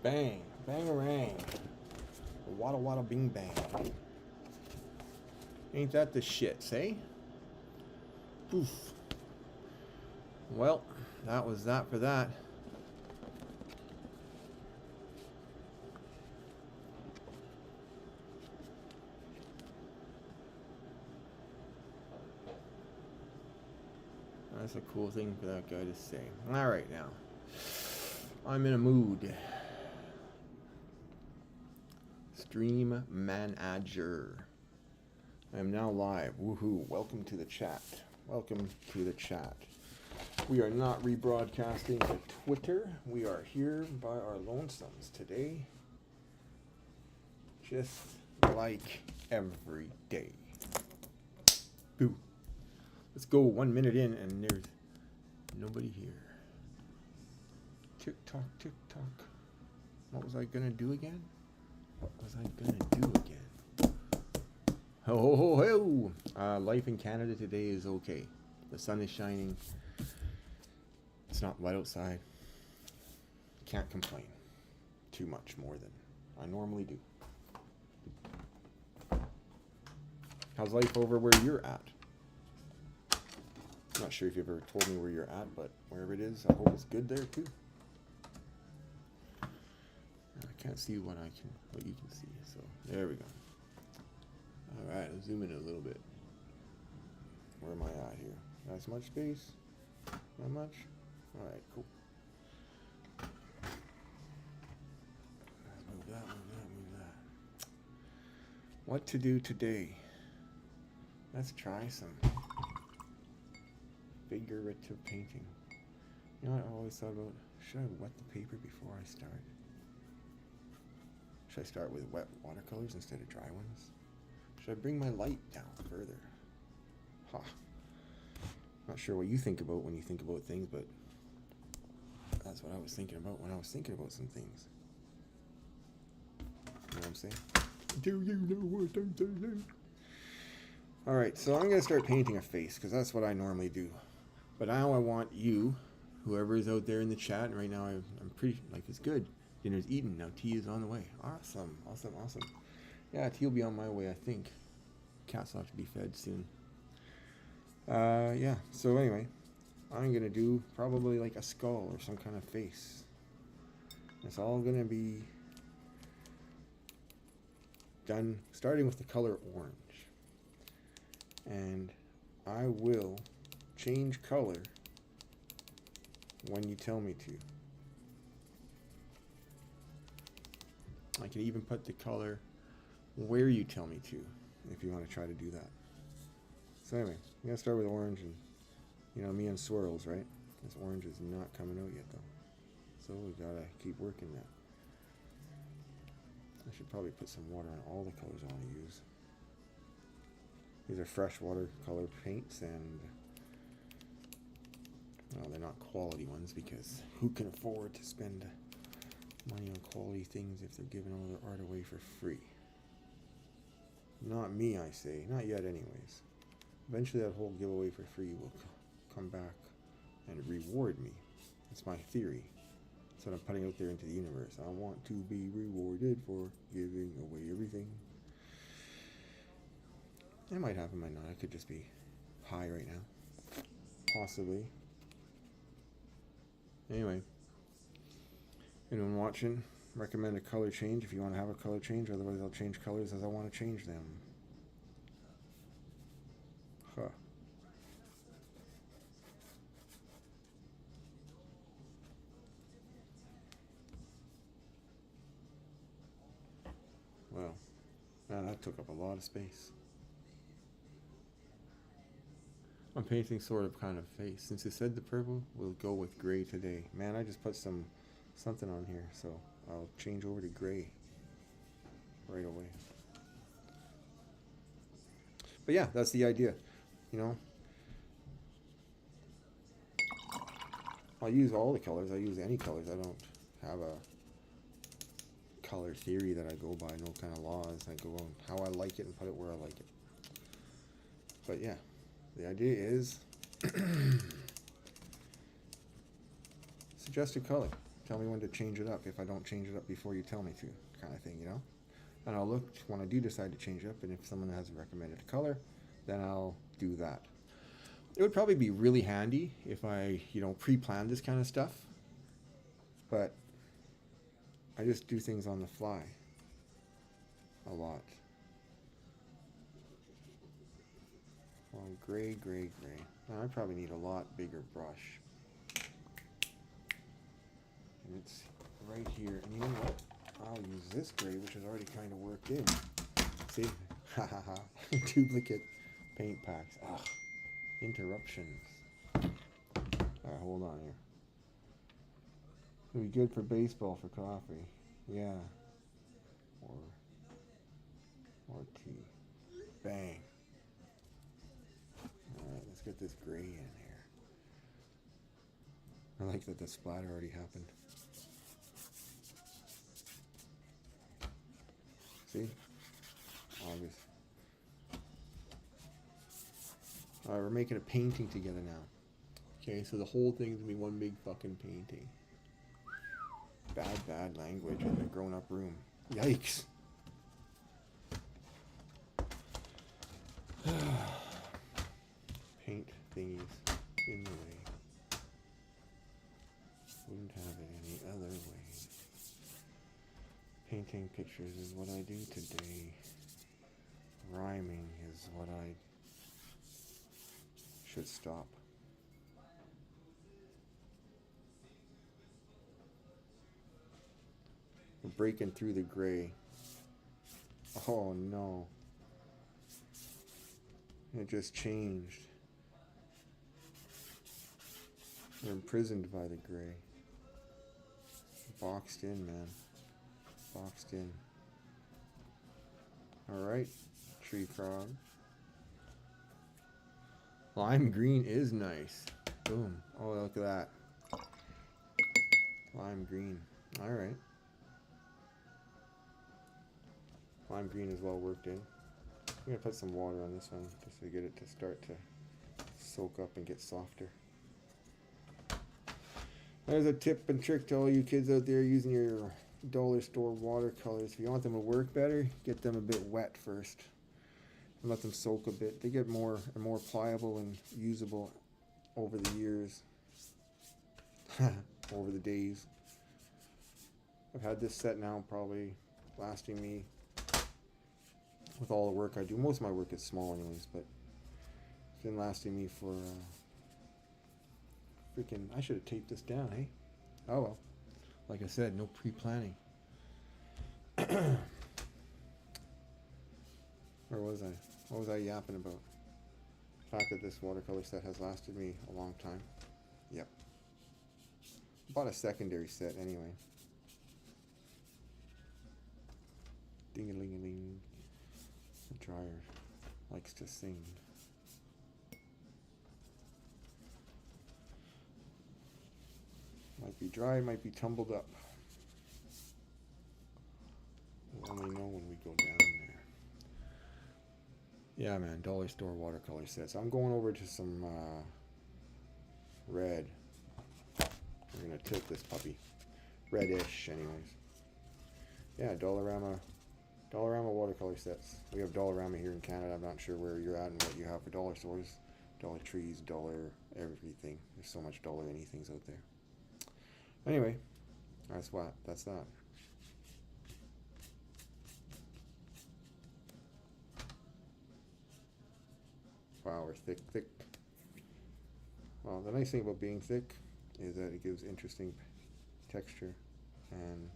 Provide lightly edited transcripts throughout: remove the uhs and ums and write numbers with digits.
Bang. Bangarang. Wada wada bing bang. Ain't that the shit, say? Poof. Well, that was that for that. That's a cool thing for that guy to say. Alright now. I'm in a mood. Stream Manager. I am now live. Woohoo. Welcome to the chat. Welcome to the chat. We are not rebroadcasting to Twitter. We are here by our lonesomes today. Just like every day. Boo. Let's go 1 minute in and there's nobody here. Tick tock, tick tock. What was I gonna do again? What was I gonna do again? Ho ho ho ho! Life in Canada today is okay. The sun is shining. It's not wet outside. Can't complain too much more than I normally do. How's life over where you're at? Not sure if you've ever told me where you're at, but wherever it is, I hope it's good there too. I can't see what you can see, so there we go. All right, let's zoom in a little bit. Where am I at here? Not much space? Not much? All right, cool. Move that, move that, move that. What to do today? Let's try some figurative painting. You know what I always thought about? Should I wet the paper before I start? Should I start with wet watercolors instead of dry ones? Should I bring my light down further? Ha. Not sure what you think about when you think about things, but that's what I was thinking about when I was thinking about some things. You know what I'm saying? Do you know what I'm saying? Alright, so I'm going to start painting a face, because that's what I normally do. But now I want you, whoever is out there in the chat, and right now I'm pretty, like, it's good. Dinner's eaten, now tea is on the way. Awesome, awesome, awesome. Yeah, tea will be on my way, I think. Cats will have to be fed soon. Yeah, so anyway, I'm going to do probably like a skull or some kind of face. It's all going to be done starting with the color orange. And I will change color when you tell me to. I can even put the color where you tell me to, if you want to try to do that. So anyway, I'm going to start with orange, and you know me and swirls, right? This orange is not coming out yet though. So we gotta keep working that. I should probably put some water on all the colors I want to use. These are fresh watercolor paints, and well, they're not quality ones, because who can afford to spend money on quality things if they're giving all their art away for free? Not me, I say. Not yet anyways. Eventually that whole giveaway for free will come back and reward me. That's my theory. That's what I'm putting out there into the universe. I want to be rewarded for giving away everything. It might happen, might not. I could just be high right now. Possibly. Anyway. Anyone watching, recommend a color change if you want to have a color change. Otherwise, I'll change colors as I want to change them. Huh. Well, man, that took up a lot of space. I'm painting sort of kind of face. Since it said the purple, we'll go with gray today. Man, I just put something on here, so I'll change over to gray right away. But yeah, that's the idea, you know. I'll use all the colors. I use any colors. I don't have a color theory that I go by, no kind of laws. I go on how I like it and put it where I like it. But yeah, the idea is suggest a color. Tell me when to change it up if I don't change it up before you tell me to, kind of thing, you know? And I'll look when I do decide to change it up, and if someone has a recommended color, then I'll do that. It would probably be really handy if I, pre-plan this kind of stuff, but I just do things on the fly a lot. Well, gray. Now, I probably need a lot bigger brush. And it's right here. And you know what? I'll use this gray, which is already kind of worked in. See? Ha ha ha. Duplicate paint packs. Ugh. Interruptions. Alright, hold on here. It'll be good for baseball for coffee. Yeah. Or tea. Bang. Alright, let's get this gray in here. I like that the splatter already happened. See? Obvious. Alright, we're making a painting together now. Okay, so the whole thing is gonna be one big fucking painting. Bad language in the grown-up room. Yikes. Paint thingies in the way. Wouldn't have it any other way. Painting pictures is what I do today. Rhyming is what I should stop. We're breaking through the gray. Oh no. It just changed. We're imprisoned by the gray. Boxed in, man. Boxed in. Alright, tree frog. Lime green is nice. Boom. Oh, look at that. Lime green. Alright. Lime green is well worked in. I'm going to put some water on this one just to get it to start to soak up and get softer. There's a tip and trick to all you kids out there using your dollar store watercolors. If you want them to work better, get them a bit wet first and let them soak a bit. They get more and more pliable and usable over the years, over the days. I've had this set now probably lasting me, with all the work I do. Most of my work is small anyways, but it's been lasting me for freaking, I should have taped this down, hey? Oh well. Like I said, no pre-planning. Where was I? What was I yapping about? The fact that this watercolor set has lasted me a long time. Yep. Bought a secondary set anyway. Ding-a-ling-a-ling. The dryer likes to sing. Might be dry, might be tumbled up. We'll only know when we go down there. Yeah, man, dollar store watercolor sets. I'm going over to some red. We're gonna tilt this puppy. Reddish, anyways. Yeah, Dollarama watercolor sets. We have Dollarama here in Canada. I'm not sure where you're at and what you have for dollar stores. Dollar Trees, dollar everything. There's so much dollar anythings out there. Anyway, that's that. Wow, we're thick. Well, the nice thing about being thick is that it gives interesting texture and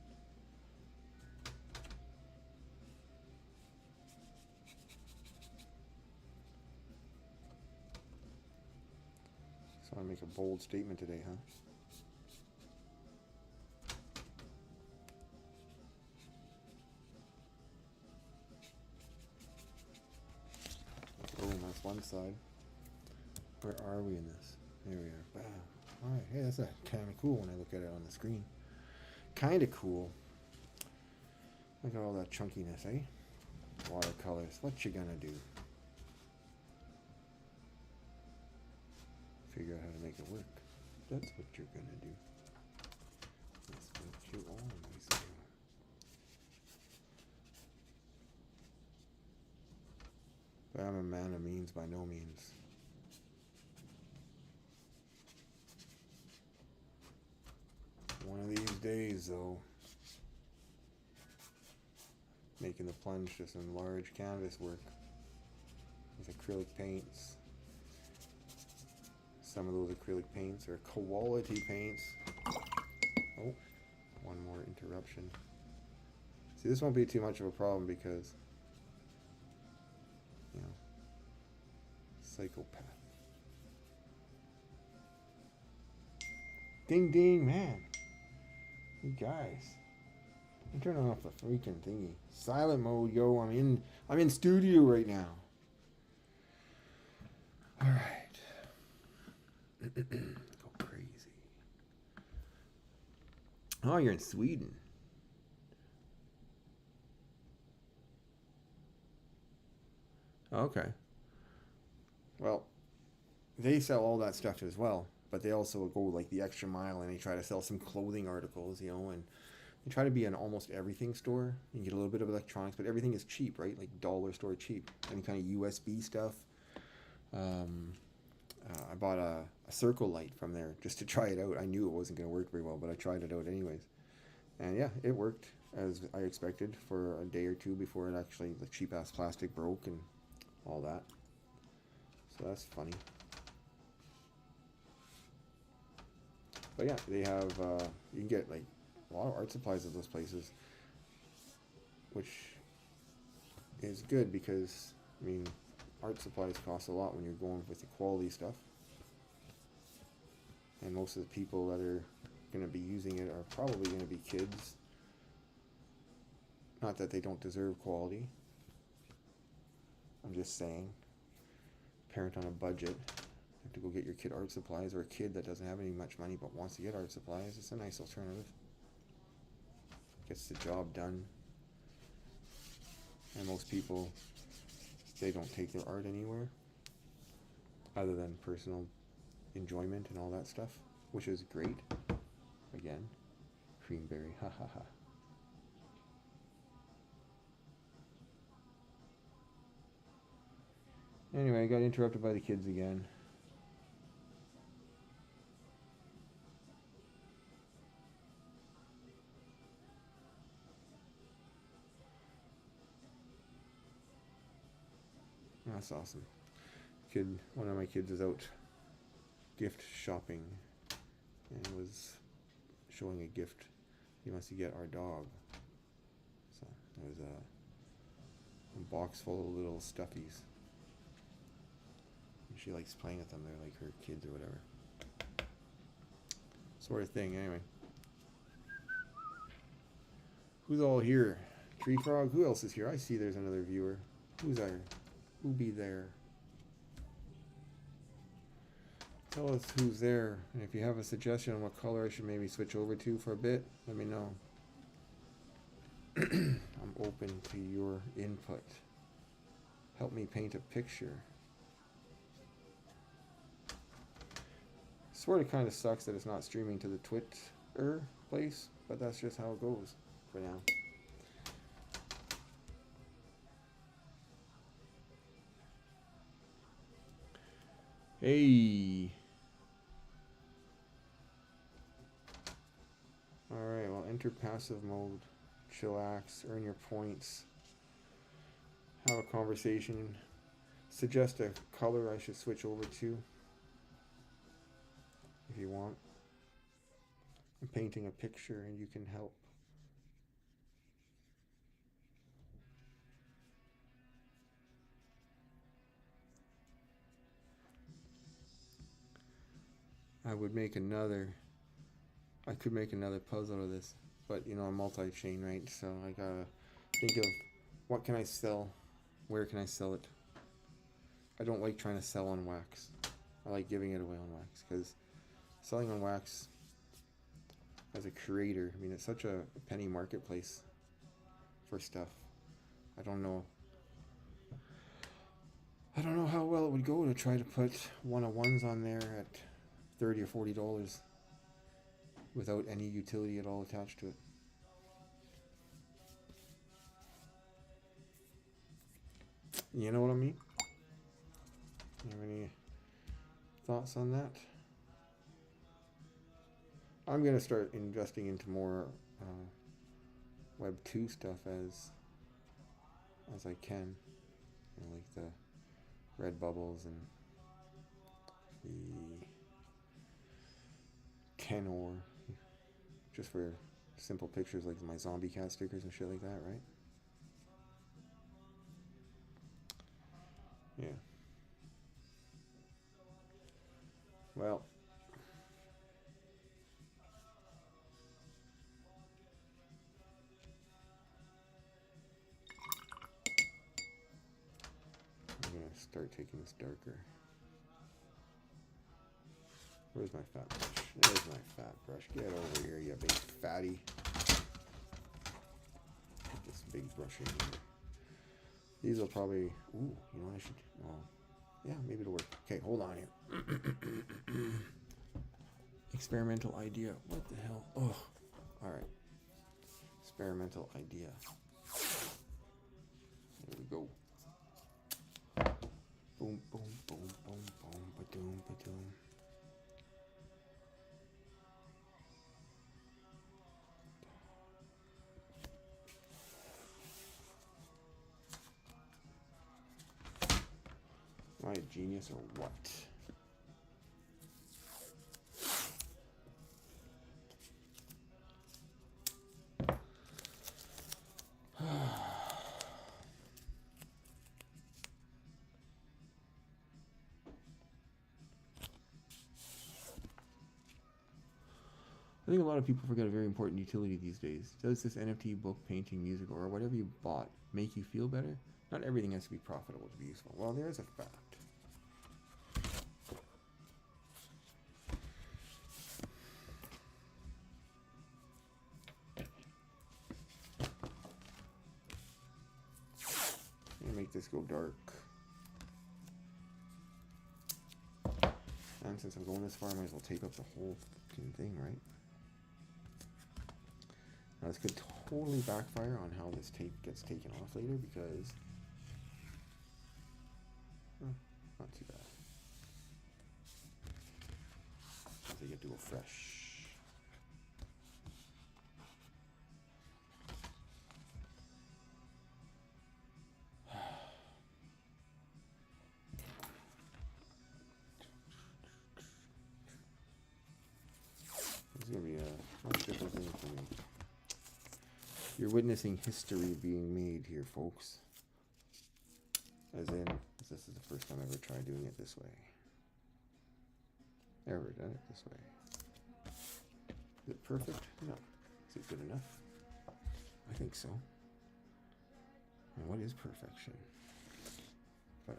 so I make a bold statement today, huh? Oh, that's one side. Where are we in this? There we are. Wow. Alright, hey, that's kind of cool when I look at it on the screen. Kind of cool. Look at all that chunkiness, eh? Watercolors. What you gonna do? Figure out how to make it work. That's what you're gonna do. Let's you always do. But I'm a man of means by no means. One of these days, though, making the plunge to some large canvas work with acrylic paints. Some of those acrylic paints are quality paints. Oh, one more interruption. See, this won't be too much of a problem because, you know, psychopath. Ding ding, man. You guys. I'm turning off the freaking thingy. Silent mode, yo. I'm in studio right now. Alright. Go crazy. Oh, you're in Sweden. Okay. Well, they sell all that stuff as well, but they also go like the extra mile and they try to sell some clothing articles, you know, and they try to be an almost everything store. You get a little bit of electronics, but everything is cheap, right? Like dollar store cheap. Any kind of USB stuff. I bought a circle light from there just to try it out. I knew it wasn't going to work very well, but I tried it out anyways. And yeah, it worked as I expected for a day or two before it actually, the cheap ass plastic broke and all that. So that's funny. But yeah, they have, you can get like a lot of art supplies at those places, which is good because, I mean, art supplies cost a lot when you're going with the quality stuff. And most of the people that are going to be using it are probably going to be kids. Not that they don't deserve quality. I'm just saying, parent on a budget, you have to go get your kid art supplies, or a kid that doesn't have any much money but wants to get art supplies. It's a nice alternative. Gets the job done. And most people, they don't take their art anywhere other than personal enjoyment and all that stuff, which is great. Again, Creamberry, ha ha ha. Anyway, I got interrupted by the kids again. That's awesome. One of my kids is out gift shopping and was showing a gift he wants to get our dog. So it was a box full of little stuffies. And she likes playing with them. They're like her kids or whatever. Sort of thing, anyway. Who's all here? Tree Frog? Who else is here? I see there's another viewer. Who's there? Who be there? Tell us who's there. And if you have a suggestion on what color I should maybe switch over to for a bit, let me know. I'm open to your input. Help me paint a picture. Sort of kind of sucks that it's not streaming to the Twitter place, but that's just how it goes for now. Hey. Alright, well, enter passive mode. Chillax, earn your points. Have a conversation. Suggest a color I should switch over to. If you want. I'm painting a picture and you can help. I could make another puzzle out of this, but you know, I'm multi-chain, right? So I gotta think of what can I sell, where can I sell it. I don't like trying to sell on wax. I like giving it away on wax, because selling on wax as a creator, I mean, it's such a penny marketplace for stuff. I don't know how well it would go to try to put one-of-ones on there at $30 or $40. without any utility at all attached to it. You know what I mean? You have any thoughts on that? I'm gonna start investing into more Web 2 stuff as I can, you know, like the Redbubbles and the Tenor, just for simple pictures like my zombie cat stickers and shit like that, right? Yeah. Well, I'm gonna start taking this darker. Where's my fat brush? There's my fat brush. Get over here, you big fatty. Put this big brush in here. These will probably... Ooh, you know what I should... Oh, yeah, maybe it'll work. Okay, hold on here. Experimental idea. What the hell? Oh, alright. Experimental idea. There we go. Boom, boom, boom, boom, boom, ba-doom, ba-doom. Am I a genius or what? I think a lot of people forget a very important utility these days. Does this NFT, book, painting, music, or whatever you bought make you feel better? Not everything has to be profitable to be useful. Well, there is a fact. I'm gonna make this go dark. And since I'm going this far, I might as well tape up the whole fucking thing, right? Now this could totally backfire on how this tape gets taken off later because... Oh, not too bad. They get to go fresh. This is going to be a much different thing for me. You're witnessing history being made here, folks. As in, this is the first time I ever tried doing it this way. Ever done it this way. Is it perfect? No. Is it good enough? I think so. And what is perfection? But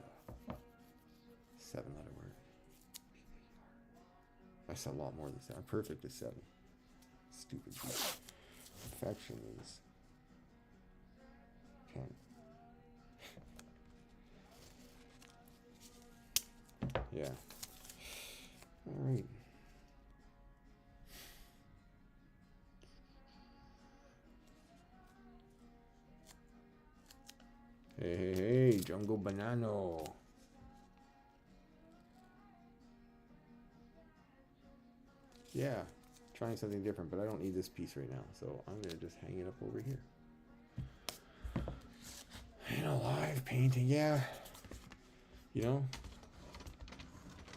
7-letter word. That's a lot more than 7. Perfect is 7. Stupid. Perfection is 10. Yeah. All right. Hey, hey, hey, Jungle Banano. Yeah, trying something different, but I don't need this piece right now, so I'm gonna just hang it up over here. You know, live painting, yeah. You know,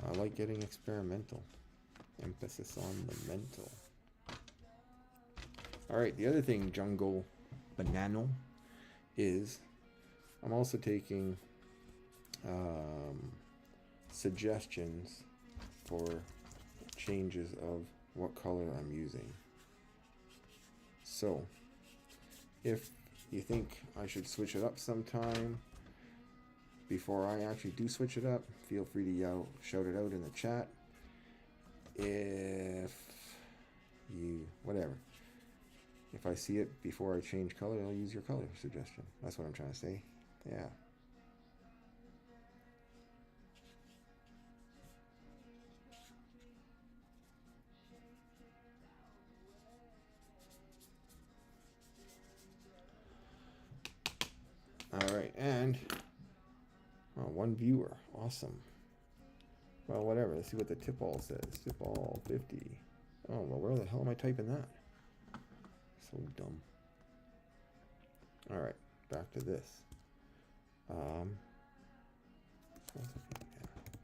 I like getting experimental. Emphasis on the mental. Alright, the other thing, Jungle Banano, is I'm also taking suggestions for changes of what color I'm using. So, if you think I should switch it up sometime, before I actually do switch it up, feel free to shout it out in the chat. If you, whatever. If I see it before I change color, I'll use your color suggestion. That's what I'm trying to say. Yeah. All right, and one viewer. Awesome. Well, whatever. Let's see what the tip all says. Tip all 50. Oh, well, where the hell am I typing that? So dumb. All right, back to this.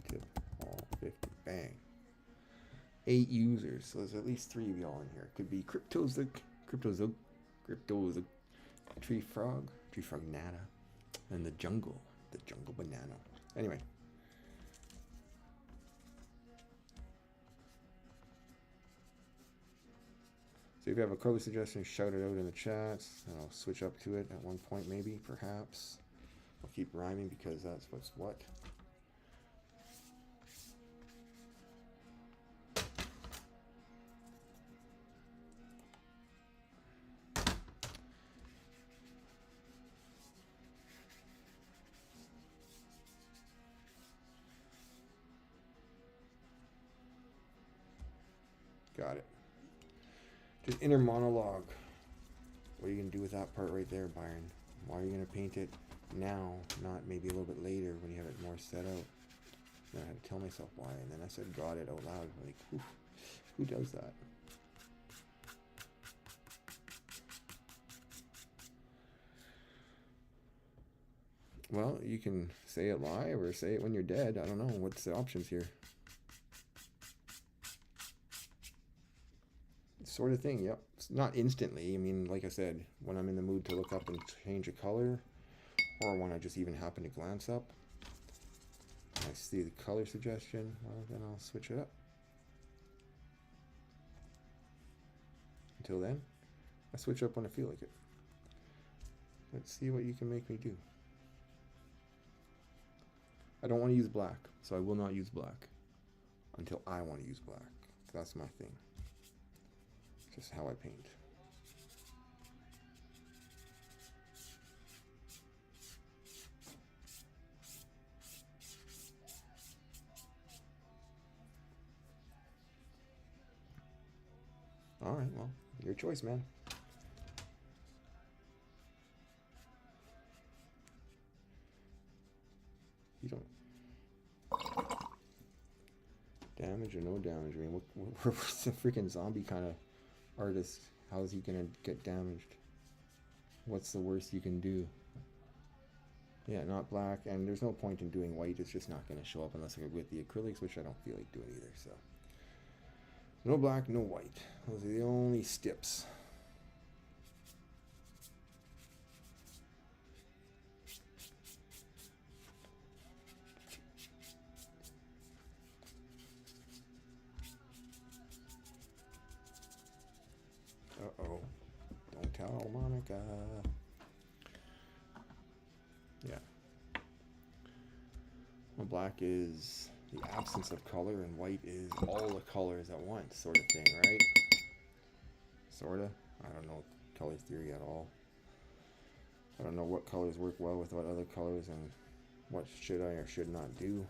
Tip all 50. Bang. 8 users. So there's at least 3 of y'all in here. Could be Cryptozug, Tree Frog Nana, and the Jungle Banana. Anyway. So if you have a color suggestion, shout it out in the chats, and I'll switch up to it at one point, maybe, perhaps. I'll keep rhyming because that's what's what. Got it. Just inner monologue. What are you going to do with that part right there, Byron? Why are you going to paint it now, not maybe a little bit later when you have it more set out? And I had to tell myself why, and then I said got it out loud. Like, who does that? Well, you can say it live or say it when you're dead. I don't know. What's the options here? Sort of thing, yep. It's not instantly. I mean, like I said, when I'm in the mood to look up and change a color, or when I just even happen to glance up, I see the color suggestion, well, then I'll switch it up. Until then, I switch up when I feel like it. Let's see what you can make me do. I don't want to use black, so I will not use black until I want to use black. That's my thing. Just how I paint. All right, well, your choice, man. You don't damage or no damage. I mean, we're a freaking zombie kind of artist. How is he gonna get damaged? What's the worst you can do? Yeah, not black, and there's no point in doing white. It's just not gonna show up unless I go with the acrylics, which I don't feel like doing either. So no black, no white. Those are the only steps. Uh-oh. Don't tell Monica. Yeah. Well, black is the absence of color, and white is all the colors at once, sort of thing, right? Sorta. I don't know color theory at all. I don't know what colors work well with what other colors, and what should I or should not do.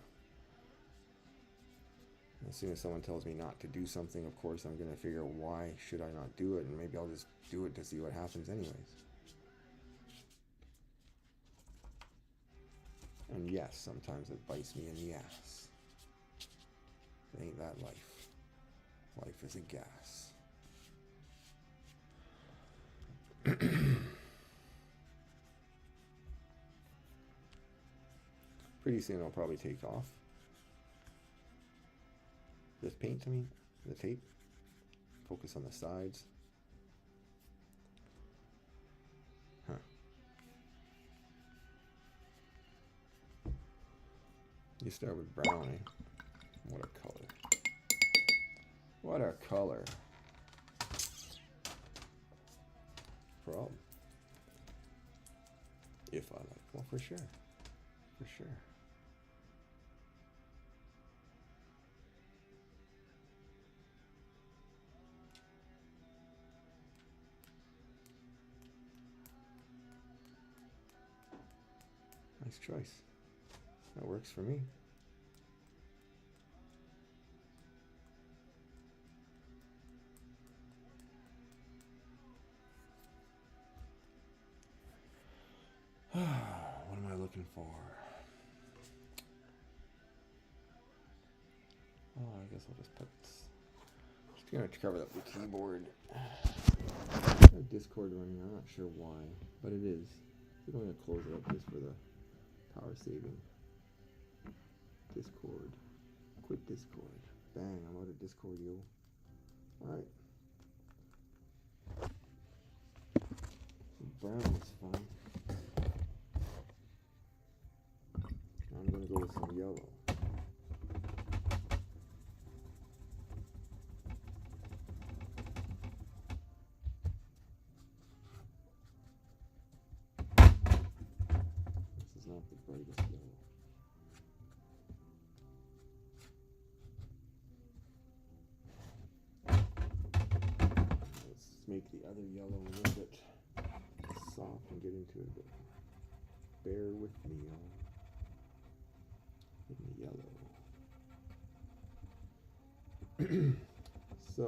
As soon as someone tells me not to do something, of course, I'm going to figure why should I not do it, and maybe I'll just do it to see what happens anyways. And yes, sometimes it bites me in the ass. Ain't that life? Life is a gas. Pretty soon I'll probably take off this paint, the tape. Focus on the sides. Huh. You start with brown, eh? What a color. What a color. Problem. If I like. Well, for sure. For sure. Nice choice. That works for me. looking for? Oh, I guess I'll just put this. Just gonna cover up the keyboard. Discord running. I'm not sure why, but it is. We're going to close it up just for the power saving. Discord. Quit Discord. Bang, I'm out of Discord, yo. Alright. Brown is fine. I'm going to go with some yellow. This is not the brightest yellow. Let's make the other yellow a little bit soft and get into it a bit. Bear with me, y'all. In the yellow. So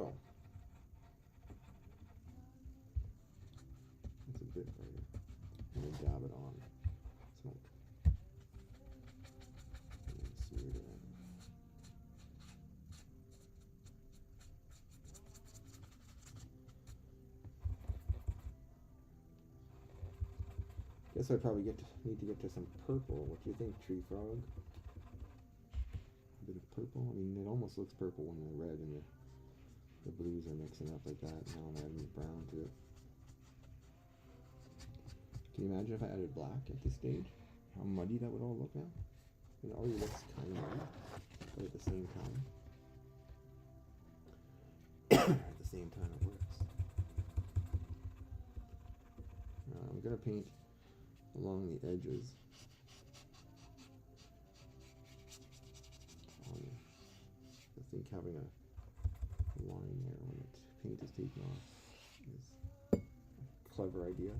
that's a bit brighter. And then dab it on. Smoke. And then smear it in. Guess I probably need to get to some purple. What do you think, Tree Frog? A bit of purple? I mean, it almost looks purple when the red and the blues are mixing up like that. Now I'm adding brown to it. Can you imagine if I added black at this stage? How muddy that would all look now? It already looks kind of muddy, but at the same time, it works. I'm gonna paint along the edges. I think having a line there when paint is taken off is a clever idea.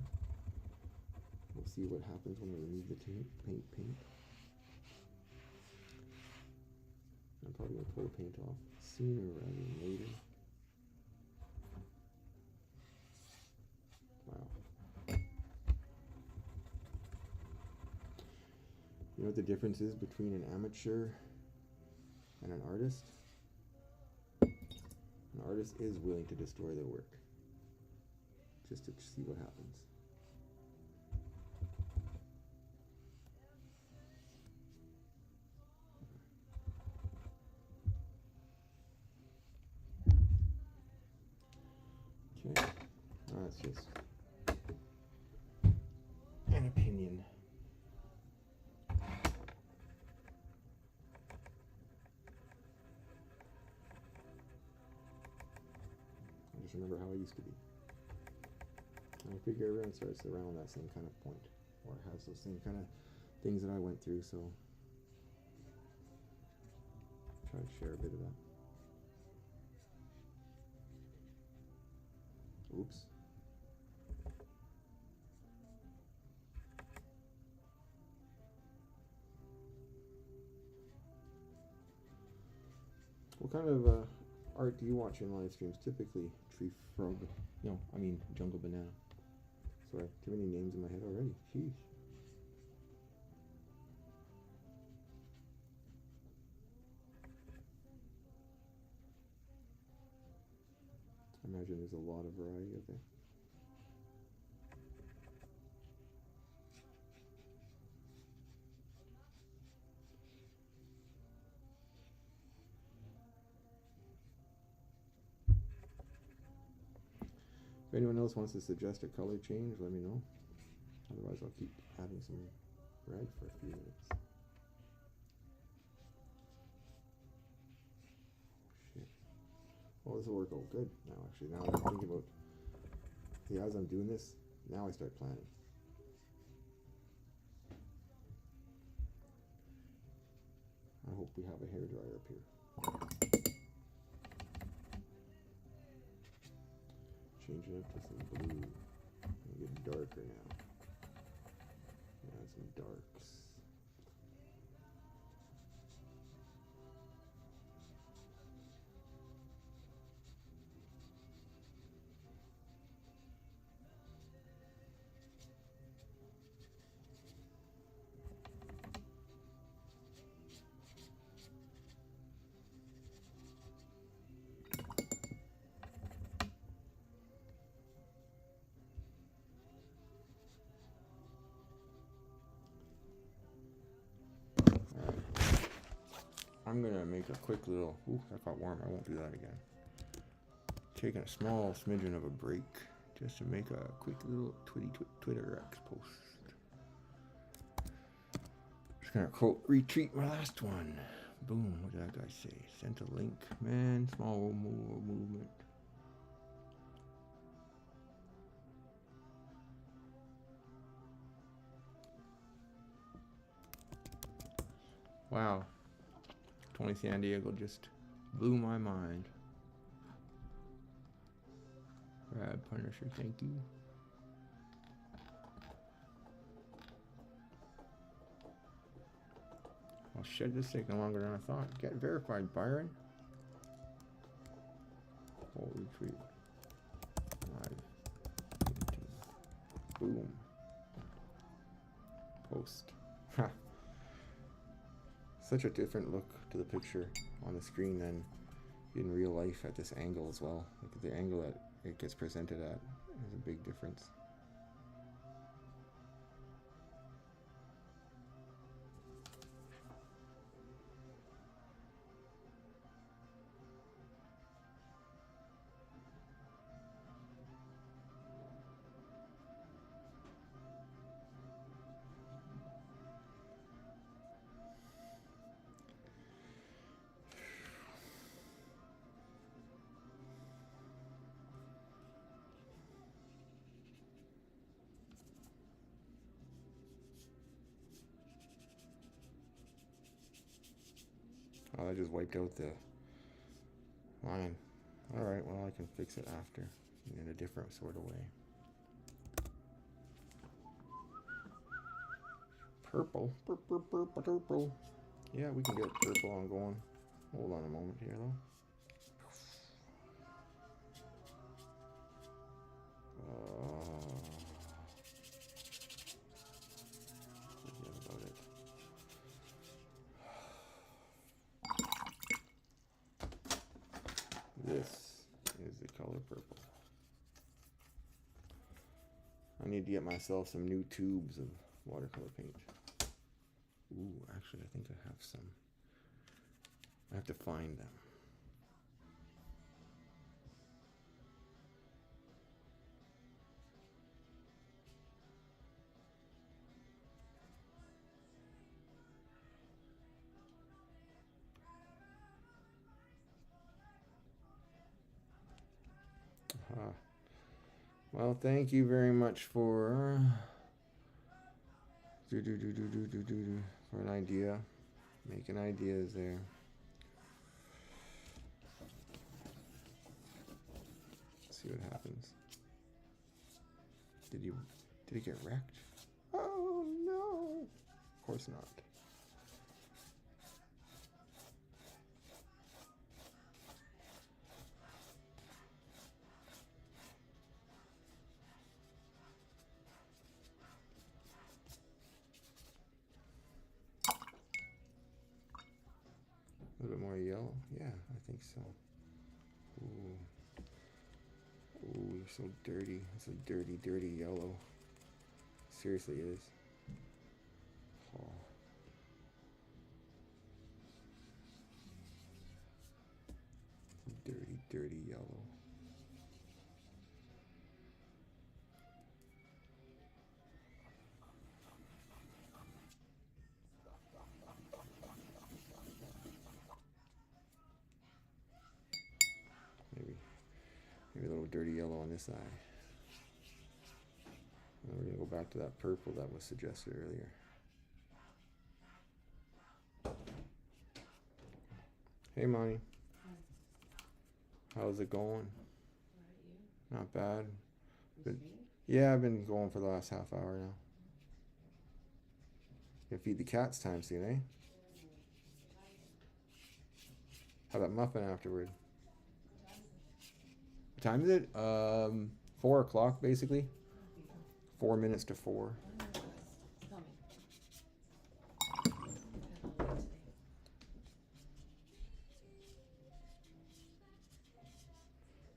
We'll see what happens when I remove the paint. I'm probably going to pull the paint off sooner rather than later. Wow. You know what the difference is between an amateur and an artist? An artist is willing to destroy their work just to see what happens. Okay, that's just an opinion. I just remember how I used to be. I figure everyone starts around that same kind of point, or has those same kind of things that I went through, so try to share a bit of that. Oops. What kind of art do you watch in live streams? Typically, Tree Frog. No, I mean Jungle Banana. Sorry, too many names in my head already. Sheesh. I imagine there's a lot of variety out there. If anyone else wants to suggest a color change, let me know. Otherwise, I'll keep adding some red for a few minutes. Shit. Oh, this will work out good now, actually. Now that I'm thinking about, see, as I'm doing this, now I start planning. I hope we have a hairdryer up here. Changing it to some blue. It's getting darker now. Add some darks. I'm gonna make a quick little, ooh, that got warm, I won't do that again. Taking a small smidgen of a break just to make a quick little Twitter X post. Just gonna quote retweet my last one. Boom, what did that guy say? Sent a link, man, small movement. Wow, 20 San Diego just blew my mind. Brad Punisher, thank you. Oh shit, this is taking longer than I thought. Get verified, Byron. Oh, retweet. Live. 18. Boom. Post. Ha. Such a different look to the picture on the screen than in real life at this angle as well. Look at the angle that it gets presented at. There's a big difference. Oh, I just wiped out the line. Alright, well I can fix it after in a different sort of way. Purple. Purple. Yeah, we can get purple on going. Hold on a moment here though. Forget about it. This is the color purple. I need to get myself some new tubes of watercolor paint. Ooh, actually I think I have some. I have to find them. Well, thank you very much for for an idea. Making ideas there. Let's see what happens. Did it get wrecked? Oh no! Of course not. A little bit more yellow? Yeah, I think so. Ooh. Ooh, you're so dirty. It's a dirty, dirty yellow. Seriously, it is. Oh. Dirty, dirty yellow. Maybe a little dirty yellow on this eye. And we're going to go back to that purple that was suggested earlier. Hey, Monty. How's it going? Not bad. But, yeah, I've been going for the last half hour now. Gonna feed the cats time soon, eh? Have that muffin afterward. What time is it? 4 o'clock, basically. 4 minutes to 4.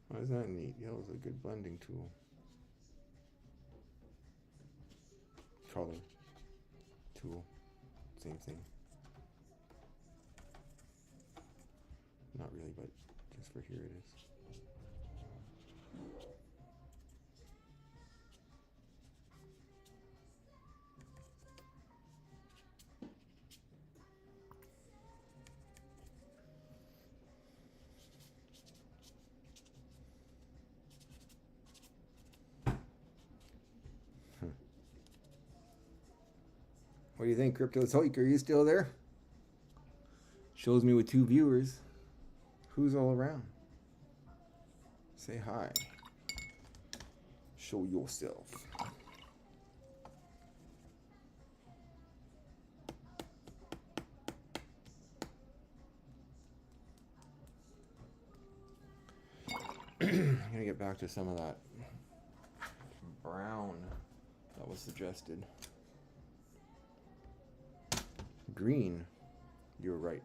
Oh, isn't that neat? Yellow's a good blending tool. Color tool. Same thing. Not really, but just for here it is. What do you think, Cryptozoic? Are you still there? Shows me with 2 viewers. Who's all around? Say hi. Show yourself. I'm gonna get back to some of that brown that was suggested. Green. You're right.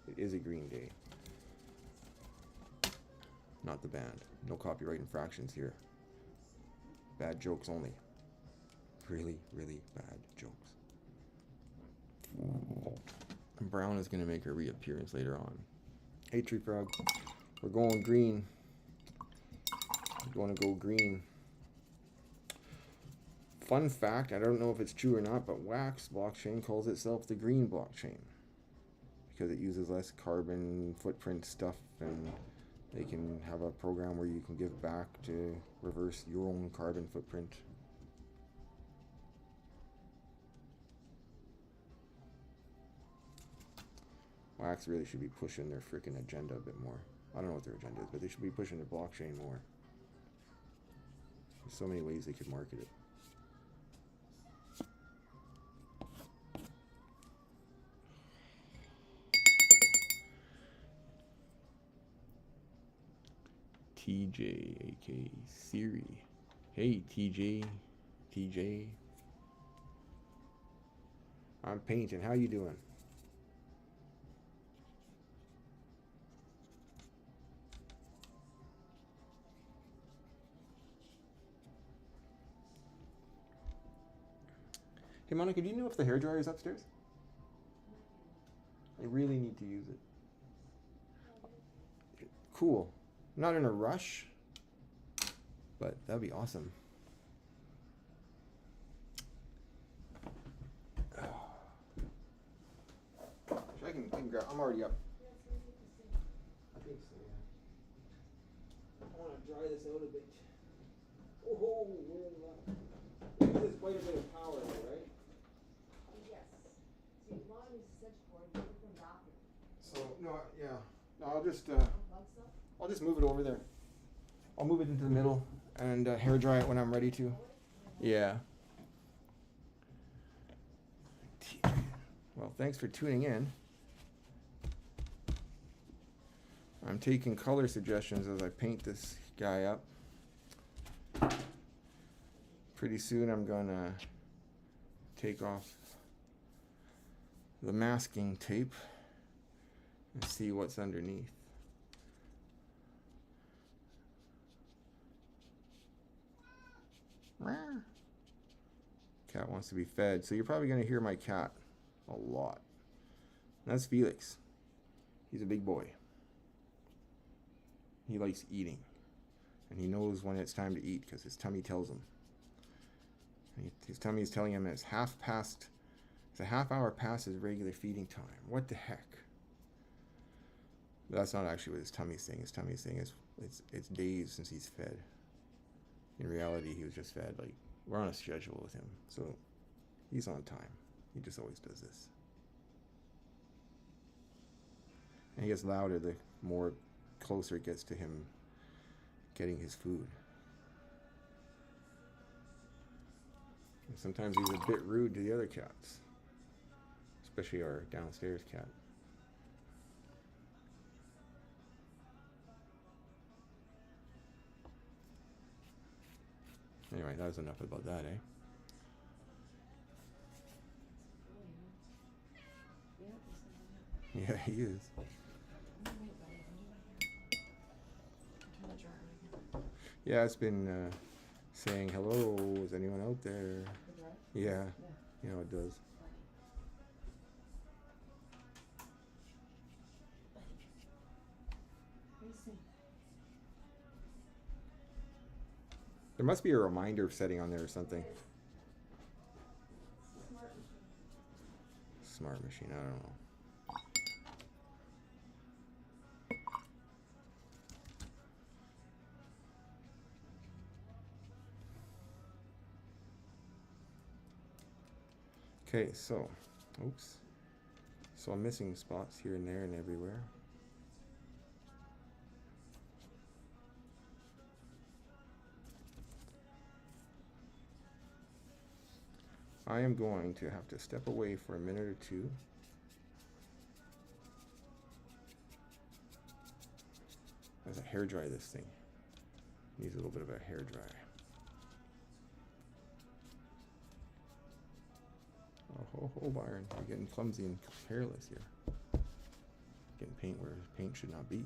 It is a green day. Not the band. No copyright infractions here. Bad jokes only. Really, really bad jokes. And brown is going to make a reappearance later on. Hey, Tree Frog. We're going green. We're going to go green. Fun fact, I don't know if it's true or not, but Wax blockchain calls itself the green blockchain because it uses less carbon footprint stuff, and they can have a program where you can give back to reverse your own carbon footprint. Wax really should be pushing their freaking agenda a bit more. I don't know what their agenda is, but they should be pushing the blockchain more. There's so many ways they could market it. TJ, aka Siri. Hey, TJ. I'm painting. How you doing? Hey, Monica, do you know if the hairdryer is upstairs? I really need to use it. Cool. I'm not in a rush, but that'd be awesome. I can grab. I'm already up. I think so, yeah. I want to dry this out a bit. Oh, this is quite a bit of power, right? Yes. So you want to search for it, you can dock it. So no, yeah. No, I'll just move it over there. I'll move it into the middle and hair dry it when I'm ready to. Yeah. Well, thanks for tuning in. I'm taking color suggestions as I paint this guy up. Pretty soon I'm gonna take off the masking tape and see what's underneath. Cat wants to be fed, so you're probably gonna hear my cat a lot. That's Felix. He's a big boy. He likes eating, and he knows when it's time to eat because his tummy tells him. His tummy is telling him it's a half hour past his regular feeding time. What the heck? But that's not actually what his tummy's saying. His tummy's saying it's days since he's fed. In reality, he was just fed. Like, we're on a schedule with him, so he's on time. He just always does this. And he gets louder the more closer it gets to him getting his food. And sometimes he's a bit rude to the other cats, especially our downstairs cat. Anyway, that was enough about that, eh? Yeah, he is. Yeah, it's been saying hello. Is anyone out there? Yeah, you know it does. There must be a reminder setting on there or something. Smart machine. Smart machine, I don't know. Okay, so, oops. So I'm missing spots here and there and everywhere. I am going to have to step away for a minute or two. As I hair dry this thing. Needs a little bit of a hair dry. Oh, Byron, you're getting clumsy and careless here. Getting paint where paint should not be,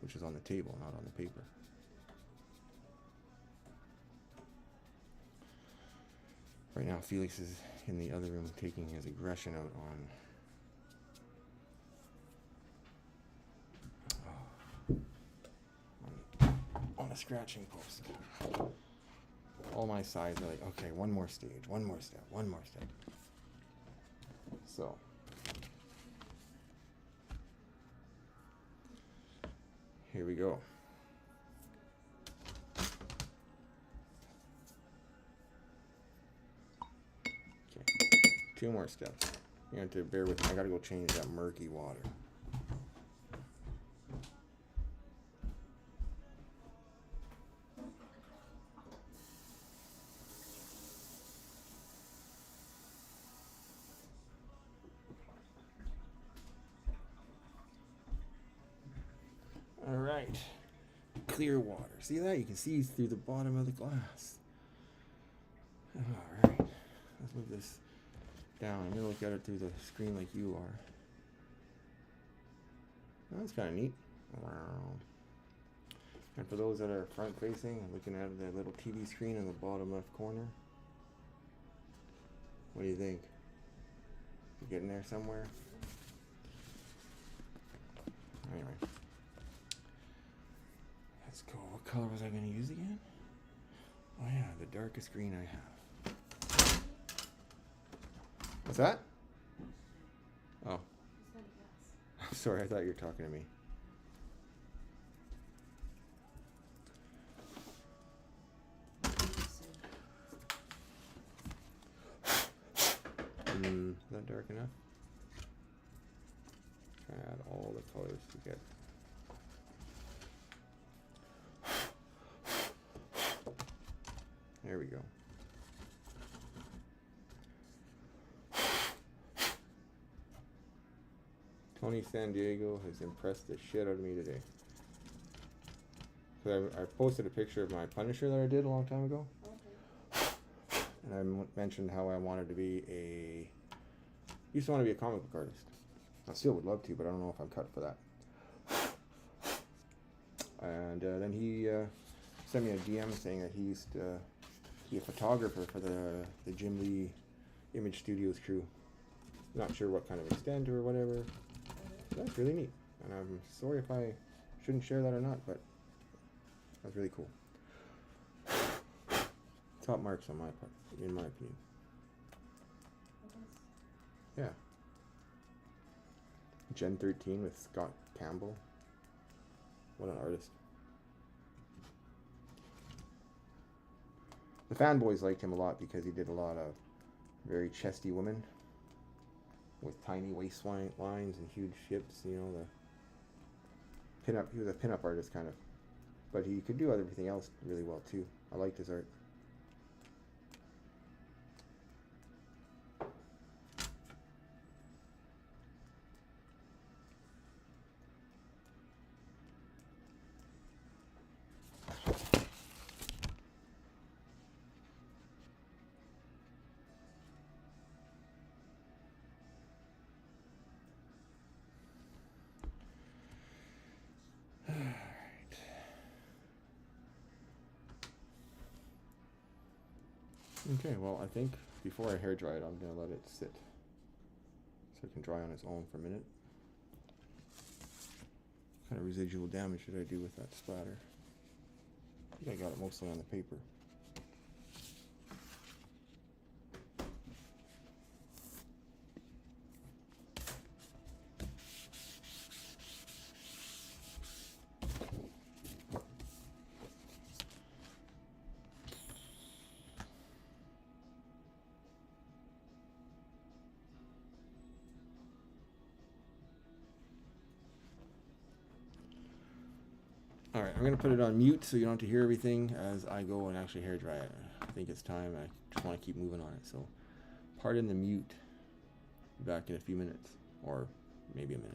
which is on the table, not on the paper. Right now, Felix is in the other room taking his aggression out on a scratching post. All my sides are like, okay, one more stage, one more step, one more step. So, here we go. Okay, 2 more steps. You have to bear with me. I gotta go change that murky water. All right, clear water. See that? You can see through the bottom of the glass. All right, let's move this down. I'm gonna look at it through the screen like you are. That's kind of neat. Wow. And for those that are front facing, I'm looking at the little TV screen in the bottom left corner. What do you think? You getting there somewhere? Anyway. Let's go. What color was I going to use again? Oh yeah, the darkest green I have. What's that? Oh. Sorry, I thought you were talking to me. Is that dark enough? Try to add all the colors together. There we go. Tony San Diego has impressed the shit out of me today. So I posted a picture of my Punisher that I did a long time ago. Okay. And I mentioned how I wanted to be used to want to be a comic book artist. I still would love to, but I don't know if I'm cut for that. And then he sent me a DM saying that he used to be a photographer for the Jim Lee Image Studios crew. Not sure what kind of extent or whatever. That's really neat. And I'm sorry if I shouldn't share that or not, but that's really cool. Top marks on my part, in my opinion. Yeah. Gen 13 with Scott Campbell. What an artist. The fanboys liked him a lot because he did a lot of very chesty women with tiny waistline lines and huge hips, you know, the pinup. He was a pinup artist kind of. But he could do everything else really well too. I liked his art. Okay, well, I think before I hair dry it, I'm going to let it sit so it can dry on its own for a minute. What kind of residual damage did I do with that splatter? I think I got it mostly on the paper. Alright, I'm going to put it on mute so you don't have to hear everything as I go and actually hair dry it. I think it's time. I just want to keep moving on it. So, pardon the mute. Be back in a few minutes. Or maybe a minute.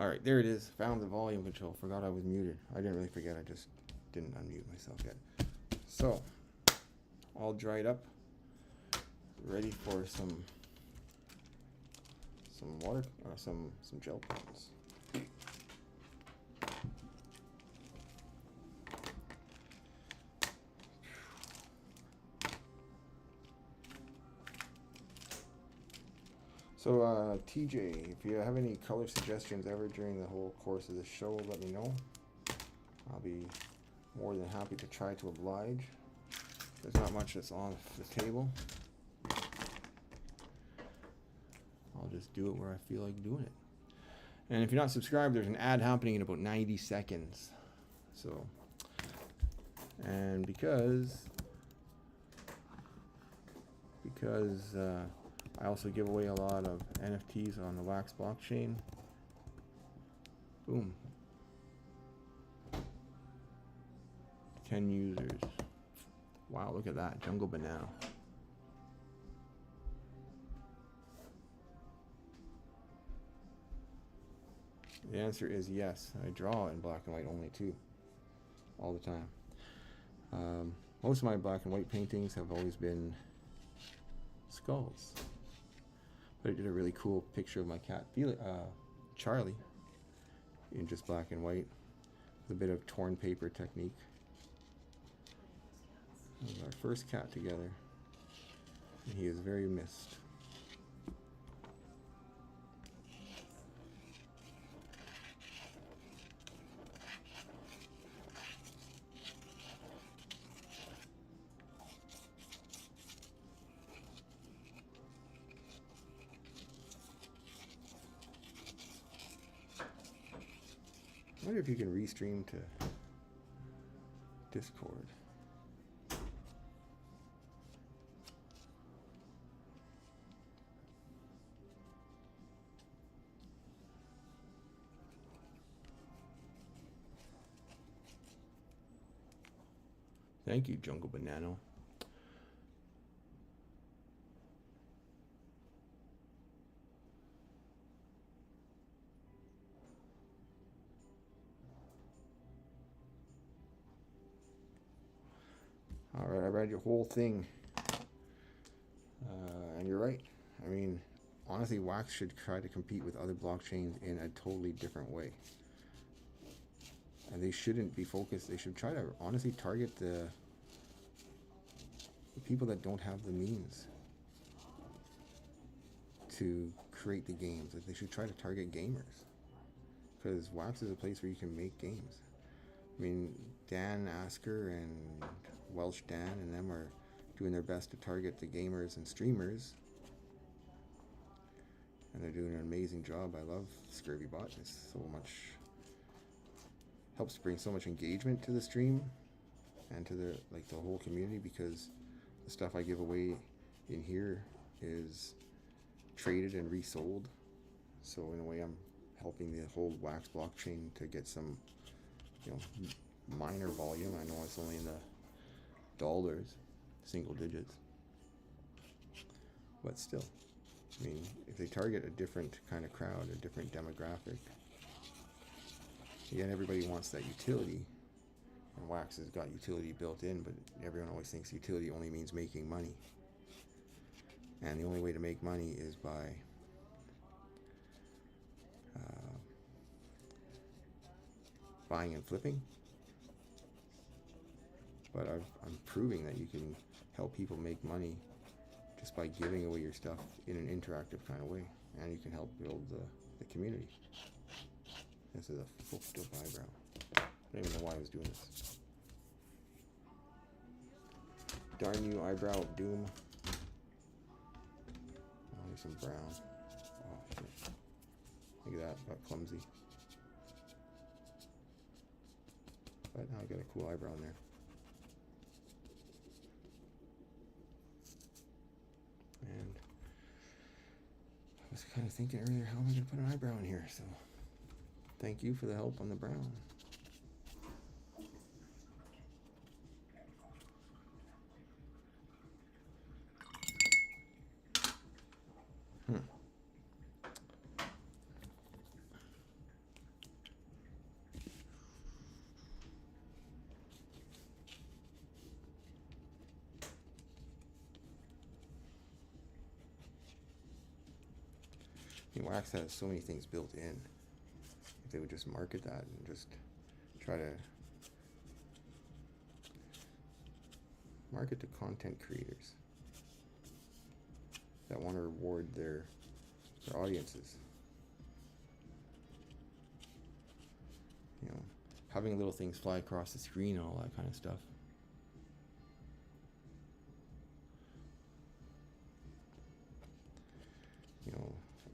Alright, there it is. Found the volume control. Forgot I was muted. I didn't really forget. I just didn't unmute myself yet. So, all dried up. Ready for some water or some gel pens. So TJ, if you have any color suggestions ever during the whole course of the show, let me know. I'll be more than happy to try to oblige. There's not much that's on the table. I'll just do it where I feel like doing it. And if you're not subscribed, there's an ad happening in about 90 seconds. So, and because I also give away a lot of NFTs on the Wax blockchain. Boom. 10 users. Wow, look at that. Jungle Banana. The answer is yes. I draw in black and white only too. All the time. Most of my black and white paintings have always been skulls. But I did a really cool picture of my cat, Charlie, in just black and white, with a bit of torn paper technique. It was our first cat together, and he is very missed. I wonder if you can restream to Discord. Thank you, Jungle Banana. All right, I read your whole thing, and you're right. I mean, honestly, Wax should try to compete with other blockchains in a totally different way. And they shouldn't be focused. They should try to honestly target the people that don't have the means to create the games. Like, they should try to target gamers, because Wax is a place where you can make games. I mean, Dan Asker and Welsh Dan and them are doing their best to target the gamers and streamers, and they're doing an amazing job. I love ScurvyBot. It's so much, helps bring so much engagement to the stream and to the whole community, because the stuff I give away in here is traded and resold. So in a way, I'm helping the whole Wax blockchain to get some, minor volume. I know it's only in the dollars, single digits, but still, I mean, if they target a different kind of crowd, a different demographic, again, everybody wants that utility, and Wax has got utility built in, but everyone always thinks utility only means making money. And the only way to make money is by buying and flipping. But I'm proving that you can help people make money just by giving away your stuff in an interactive kind of way, and you can help build the community. This is a fucked up eyebrow. I don't even know why I was doing this. Darn you, eyebrow of doom. Oh, there's some brown. Oh, shit. Look at that, got clumsy. But now I got a cool eyebrow in there. And I was kind of thinking earlier, how am I going to put an eyebrow in here? So thank you for the help on the brown. Wax has so many things built in. If they would just market that and just try to market to content creators that want to reward their audiences. Having little things fly across the screen and all that kind of stuff.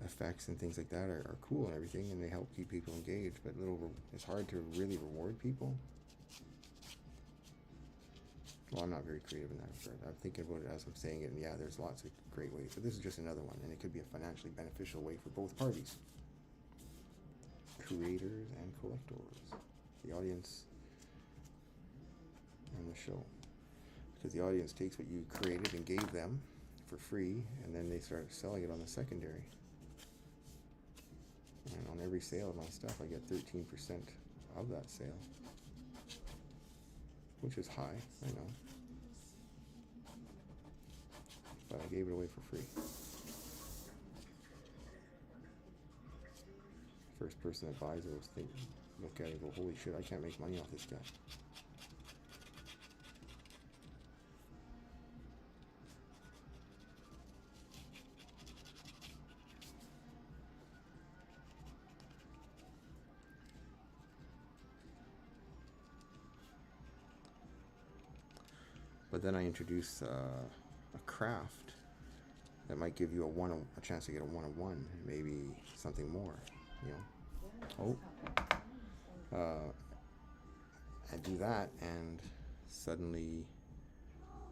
Effects and things like that are cool and everything, and they help keep people engaged, but it's hard to really reward people. Well, I'm not very creative in that regard. I'm thinking about it as I'm saying it, and yeah, there's lots of great ways, but this is just another one, and it could be a financially beneficial way for both parties, creators and collectors, the audience and the show, because the audience takes what you created and gave them for free, and then they start selling it on the secondary. And on every sale of my stuff, I get 13% of that sale, which is high, I know, but I gave it away for free. First person that buys it will look at it and go, holy shit, I can't make money off this guy. But then I introduce a craft that might give you a chance to get a 1-on-1, maybe something more, I do that, and suddenly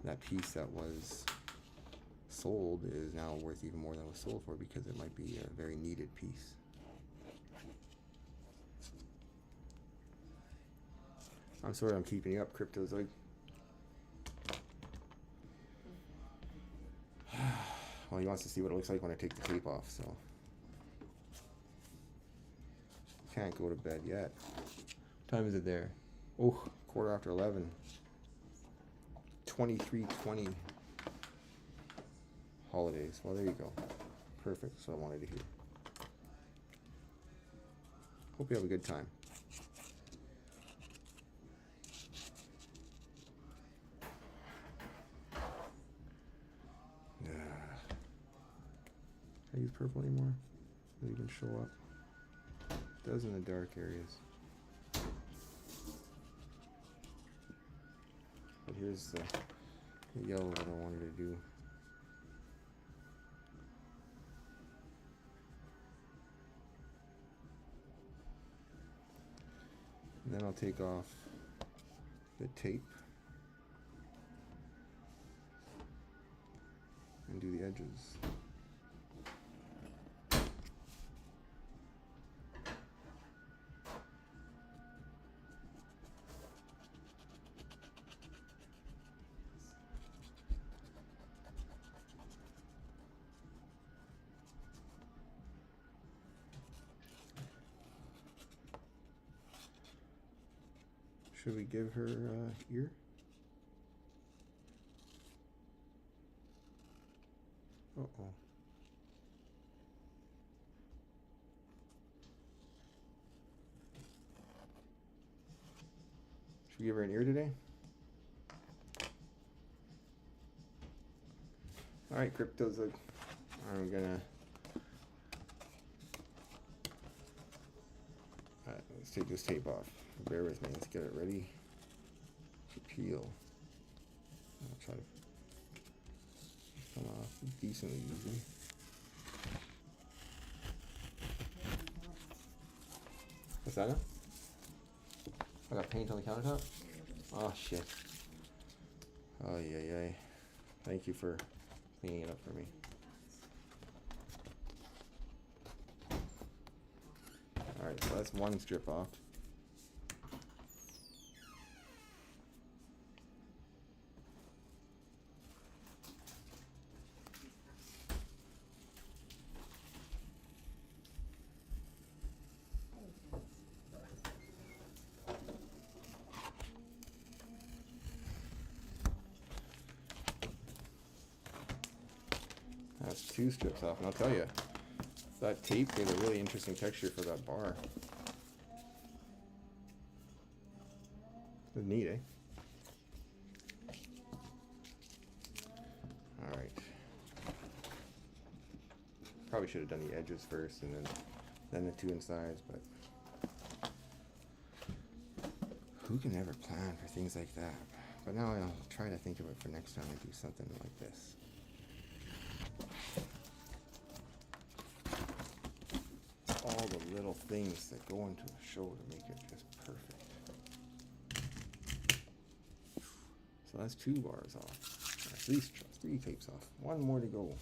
that piece that was sold is now worth even more than it was sold for, because it might be a very needed piece. I'm sorry I'm keeping you up, Cryptozoid. Well, he wants to see what it looks like when I take the tape off, so can't go to bed yet. What time is it there? Oh, 11:15. 23:20 holidays. Well, there you go. Perfect. That's what I wanted to hear. Hope you have a good time. Yeah. Can I use purple anymore? Does it even show up? It does in the dark areas. But here's the yellow that I wanted to do. And then I'll take off the tape and do the edges. Should we give her ear? Uh-oh. Should we give her an ear today? Alright, Cryptozoic. I'm gonna... Alright, let's take this tape off. Bear with me. Let's get it ready to peel. I'll try to come off decently easy. What's that now? I got paint on the countertop? Oh shit. Oh yeah. Thank you for cleaning it up for me. Alright, so that's one strip off. That's two strips off, and I'll tell you, that tape gave a really interesting texture for that bar. It's neat, eh? Alright. Probably should have done the edges first and then the two insides, but who can ever plan for things like that? But now I'll try to think of it for next time I do something like this. All the little things that go into a show to make it just perfect. So that's two bars off. That's three tapes off. One more to go.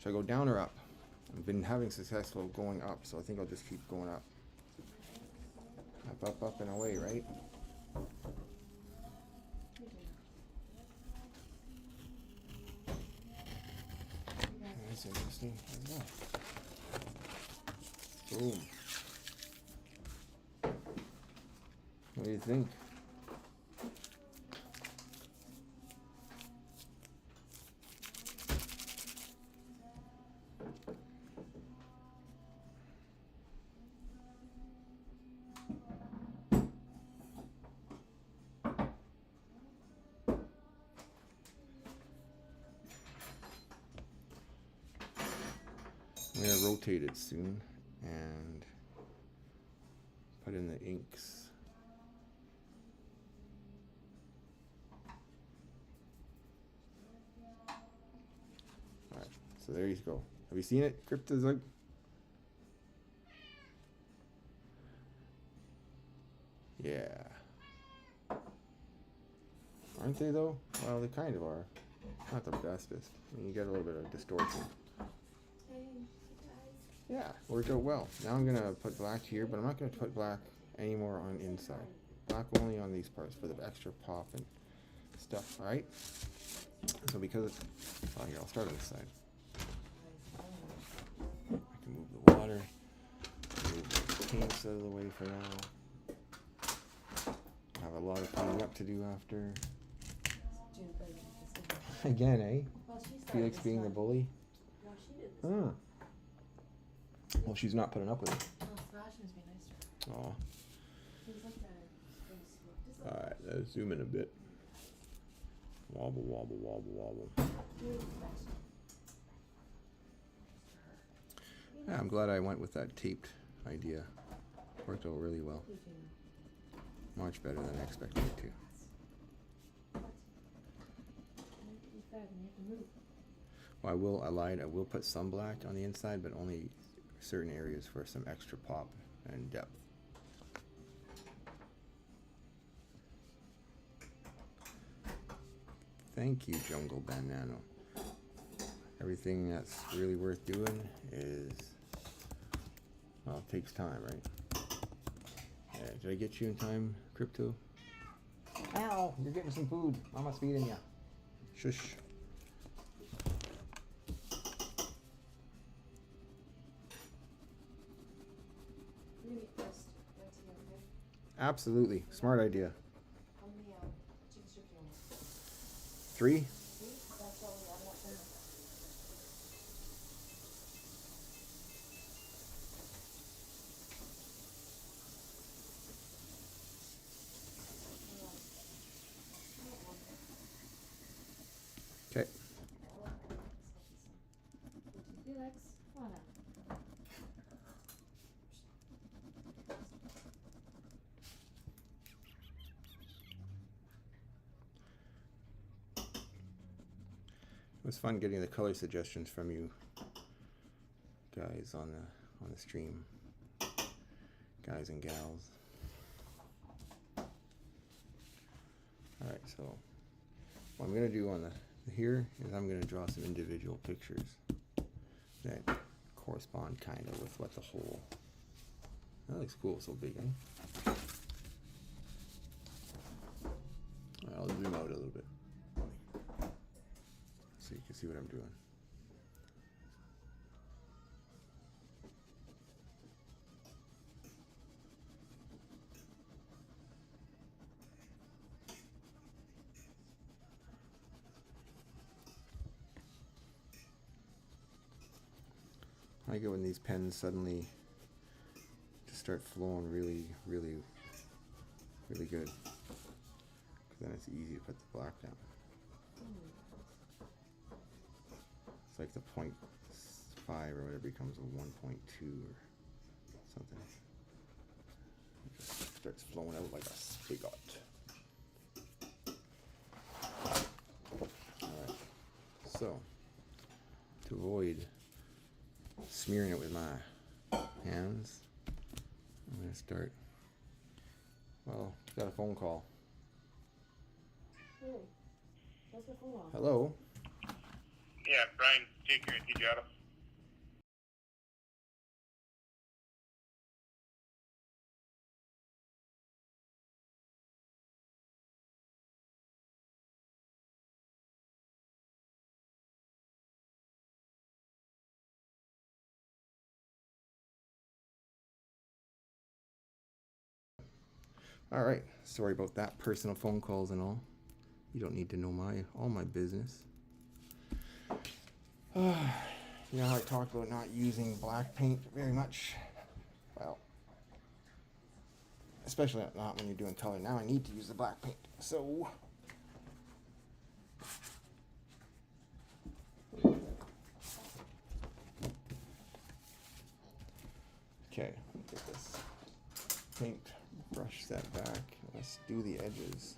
Should I go down or up? I've been having successful going up, so I think I'll just keep going up. Up, and away, right? That's interesting as well. Boom. What do you think? I'm gonna rotate it soon and put in the inks. Alright, so there you go. Have you seen it, Cryptozoic? Yeah. Aren't they though? Well, they kind of are. Not the bestest. I mean, you get a little bit of distortion. Yeah, worked out well. Now I'm gonna put black here, but I'm not gonna put black anymore on inside. Black only on these parts for the extra pop and stuff, alright? So because it's, oh here, I'll start on this side. I can move the water, move the paints out of the way for now. Have a lot of cleaning up to do after. Again, eh? Felix being the bully. Hmm. Well, she's not putting up with it. Oh, Flash must be nice to her. Aw. He's like that. Just like Alright, let's zoom in a bit. Wobble, wobble, wobble, wobble. Yeah, I'm glad I went with that taped idea. Worked out really well. Much better than I expected it to. Well, I lied. I will put some black on the inside, but only certain areas for some extra pop and depth. Thank you, Jungle Banana. Everything that's really worth doing is, well, it takes time, right? Yeah, did I get you in time, Crypto? Ow, you're getting some food. Mama's feeding you. Shush. We're gonna eat first. That's it, okay? Absolutely. Smart idea. How many chicken strips you want? 3? See? That's all we have left now. Okay. Felix, come on up. It was fun getting the color suggestions from you guys on the stream. Guys and gals. Alright, so what I'm gonna do on the here is I'm gonna draw some individual pictures that correspond kind of with what the whole, that looks cool, so big, eh? I'll zoom out a little bit so you can see what I'm doing. I get when these pens suddenly just start flowing really, really, really good. 'Cause then it's easy to put the black down. It's like the 0.5 or whatever becomes a 1.2 or something. It just starts flowing out like a spigot. Alright, so to avoid smearing it with my hands, I'm going to start, well, got a phone call. Really? What's the phone on? Hello? Yeah, Brian, take your Tijato. Alright, sorry about that, personal phone calls and all. You don't need to know all my business. You know how I talked about not using black paint very much? Well, especially not when you're doing color. Now I need to use the black paint. So, okay, get this paint, brush that back. Let's do the edges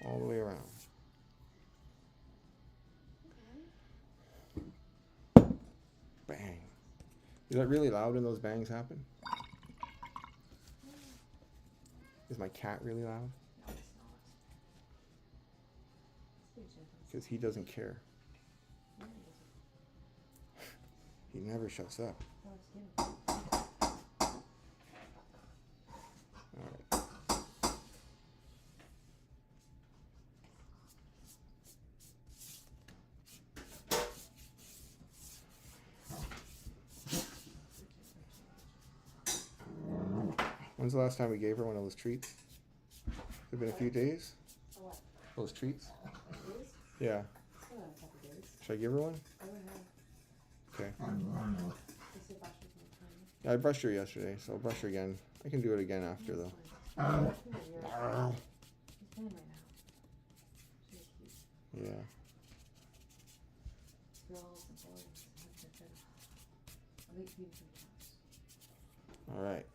all the way around. Bang. Is that really loud when those bangs happen? Is my cat really loud? No, it's not. It's pretty gentle. Because he doesn't care. No, he doesn't. He never shuts up. Oh, it's him. Alright. When's the last time we gave her one of those treats? It's been a few days? Oh, what? Those treats? Days? Yeah. Oh, a couple days. Should I give her one? Go ahead. Okay. Does your brush with my time? I brushed her yesterday, so I'll brush her again. I can do it again after though. Come here, you're- He's playing right now. She's cute. Yeah. Girls and boys. I like feeding from All right.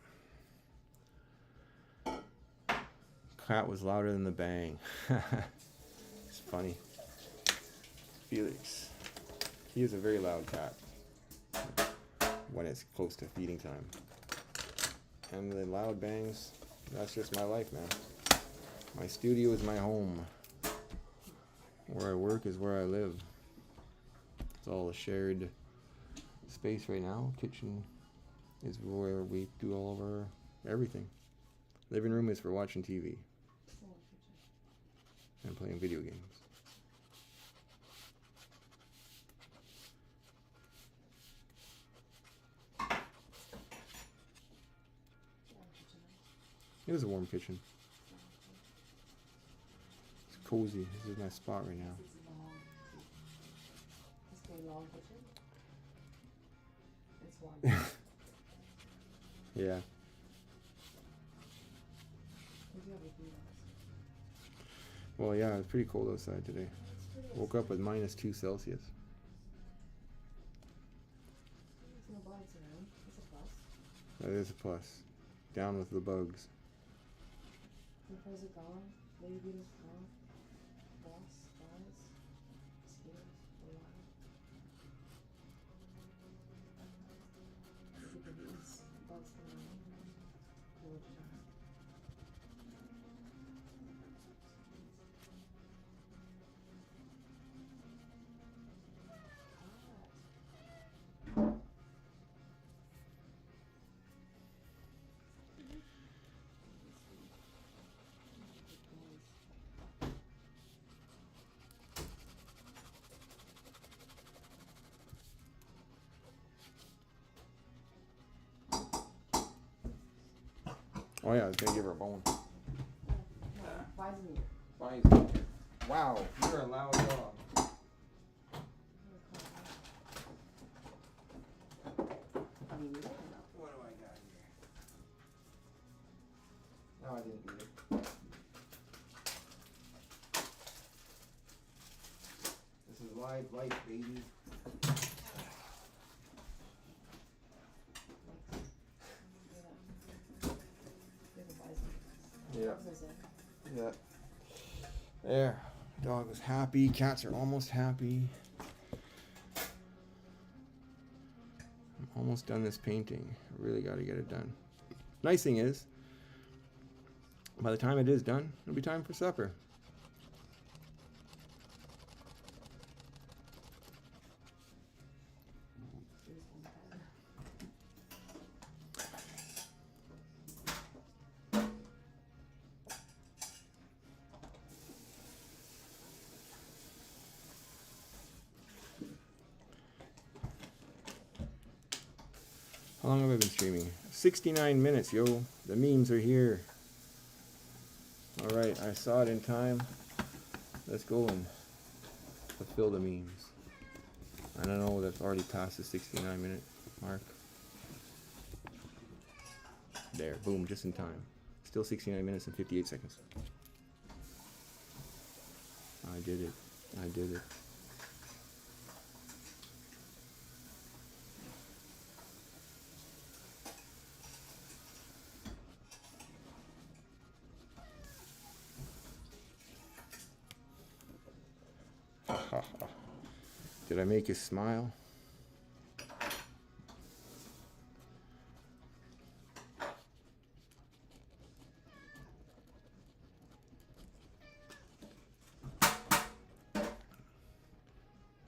Cat was louder than the bang. It's funny. Felix. He is a very loud cat when it's close to feeding time. And the loud bangs, that's just my life, man. My studio is my home. Where I work is where I live. It's all a shared space right now. Kitchen is where we do all of our everything. Living room is for watching TV and playing video games. It was a warm kitchen. It's cozy. This is my spot right now. It's long. It's a long kitchen. It's warm. Yeah. Would you have a few hours? Well, yeah, it's pretty cold outside today. Woke up with -2 Celsius. There's no bugs around. It's a plus. That is a plus. Down with the bugs. Nipples are gone. Baby beetles gone. Wasps, flies, mosquitoes, a lot. Keep the bees, bugs coming in. Do what you want. Oh yeah, I was gonna give her a bone. No, flies in here. Wow, you're a loud dog. I mean, you don't know. What do I got here? No, I didn't eat it. This is live life, baby. Yeah. Yeah. There. Dog was happy. Cats are almost happy. I'm almost done this painting. I really got to get it done. Nice thing is, by the time it is done, it'll be time for supper. How long have I been streaming? 69 minutes, yo. The memes are here. Alright, I saw it in time. Let's go and fulfill the memes. I don't know, that's already past the 69-minute mark. There, boom, just in time. Still 69 minutes and 58 seconds. I did it. I did it. Did I make you smile?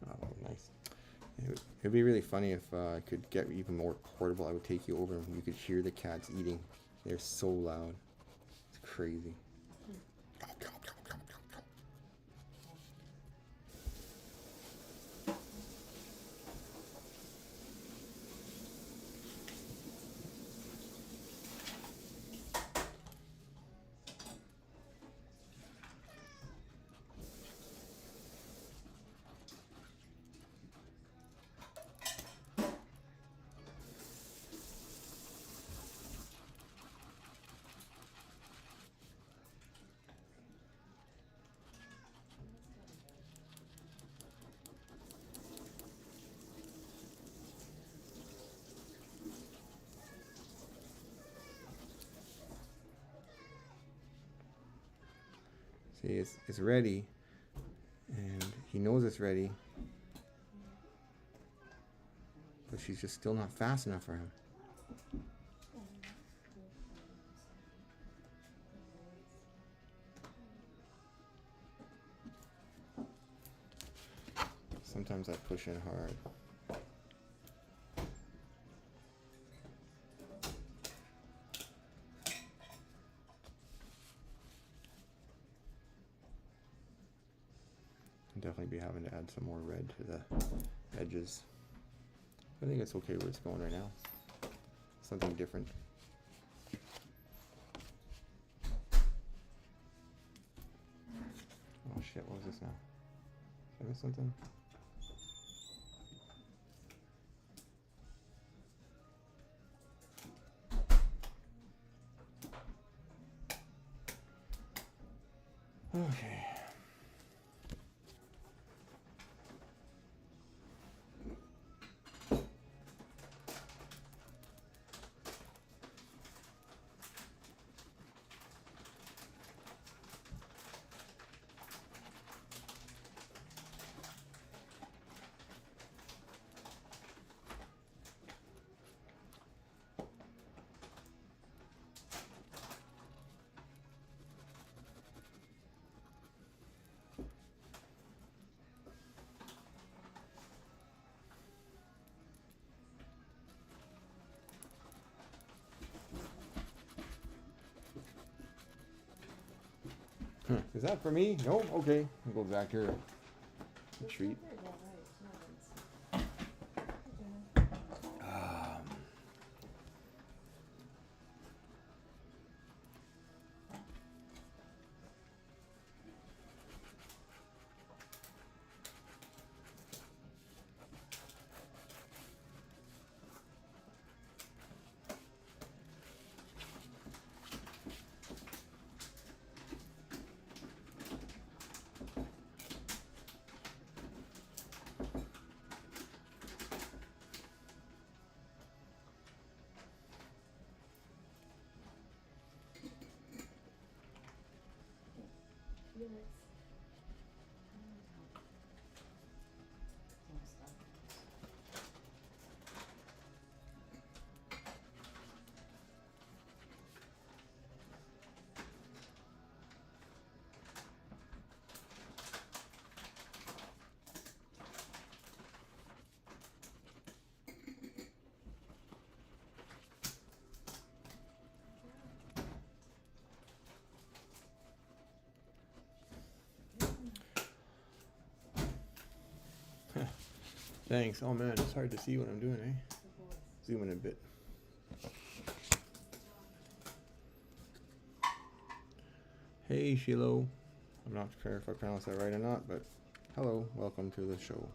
Oh, nice. It'd be really funny if I could get even more portable. I would take you over and you could hear the cats eating. They're so loud. It's crazy. See, it's ready, and he knows it's ready, but she's just still not fast enough for him. Sometimes I push in hard. I'll definitely be having to add some more red to the edges. I think it's okay where it's going right now. Something different. Oh shit, what was this now? Did I miss something? Okay. Is that for me? No? Okay. I'll go back here. Retreat. Thanks. Oh man, it's hard to see what I'm doing, eh? Zoom in a bit. Hey, Shiloh. I'm not sure if I pronounced that right or not, but hello. Welcome to the show.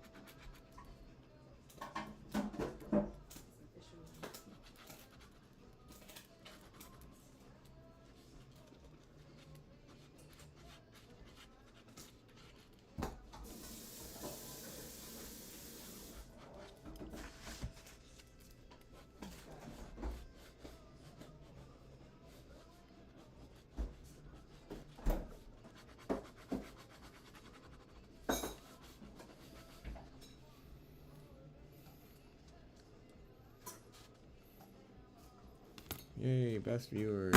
Yay, best viewers.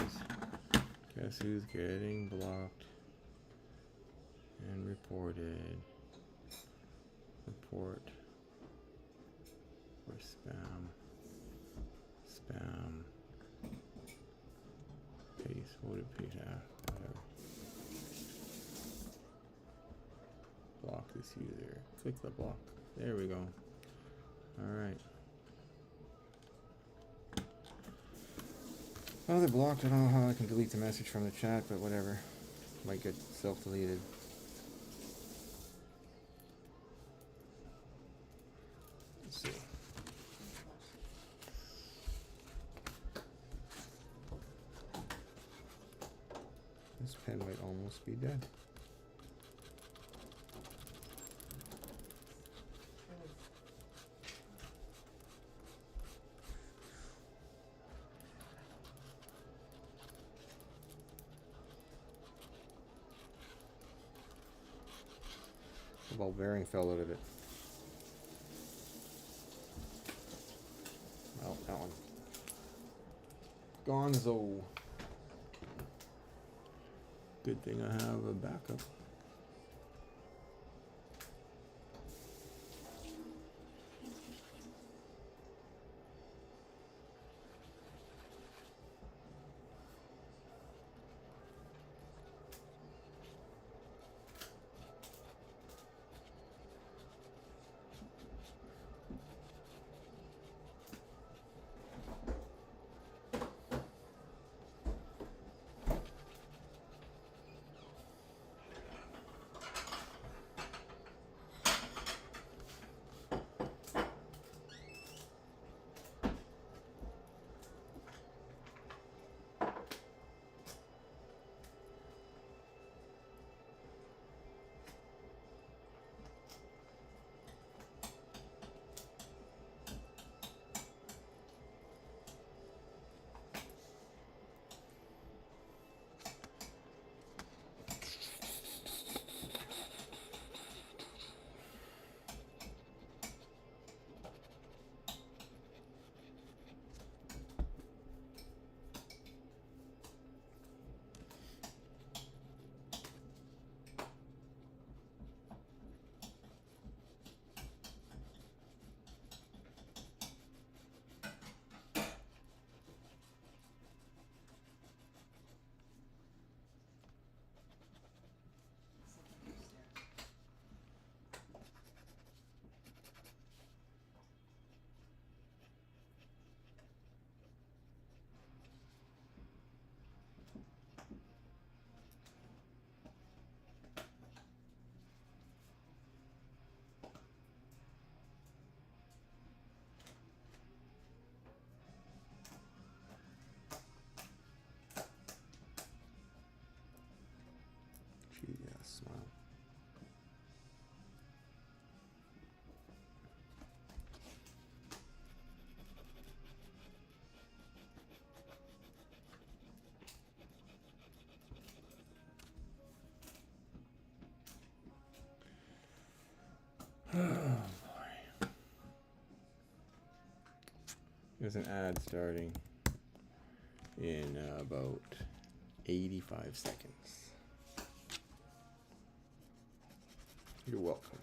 Guess who's getting blocked and reported? Report for spam. Spam. Paste, voted paste, whatever. Block this user. Click the block. There we go. Alright. Well, they're blocked. I don't know how I can delete the message from the chat, but whatever. Might get self-deleted. Let's see. This pen might almost be dead. The ball bearing fell out of it. Well, that one. Gonzo. Good thing I have a backup. Gee, yeah, smile. There's an ad starting in about 85 seconds. You're welcome.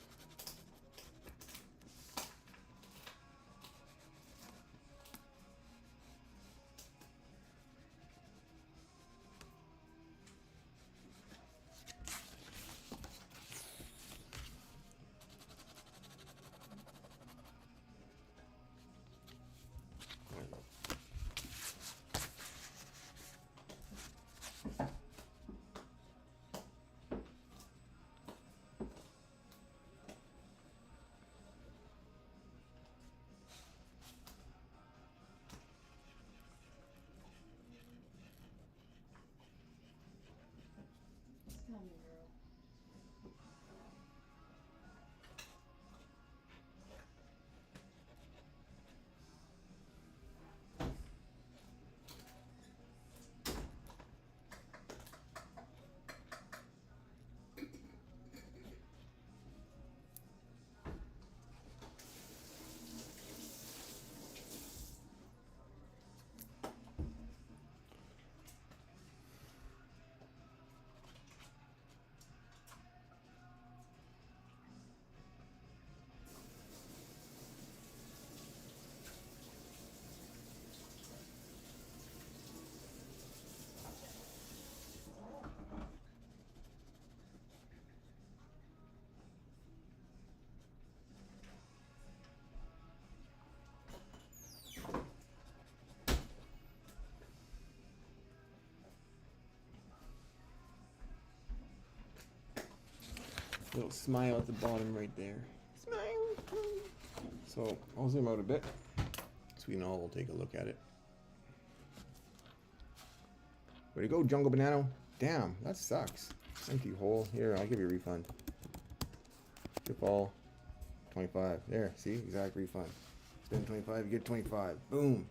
Tell me, girl. Little smile at the bottom right there. Smile. So I'll zoom out a bit so we can all take a look at it. Way to go, Jungle Banana. Damn, that sucks. Empty hole. Here, I'll give you a refund. Chip all 25. There, see? Exact refund. Spend 25, you get 25. Boom.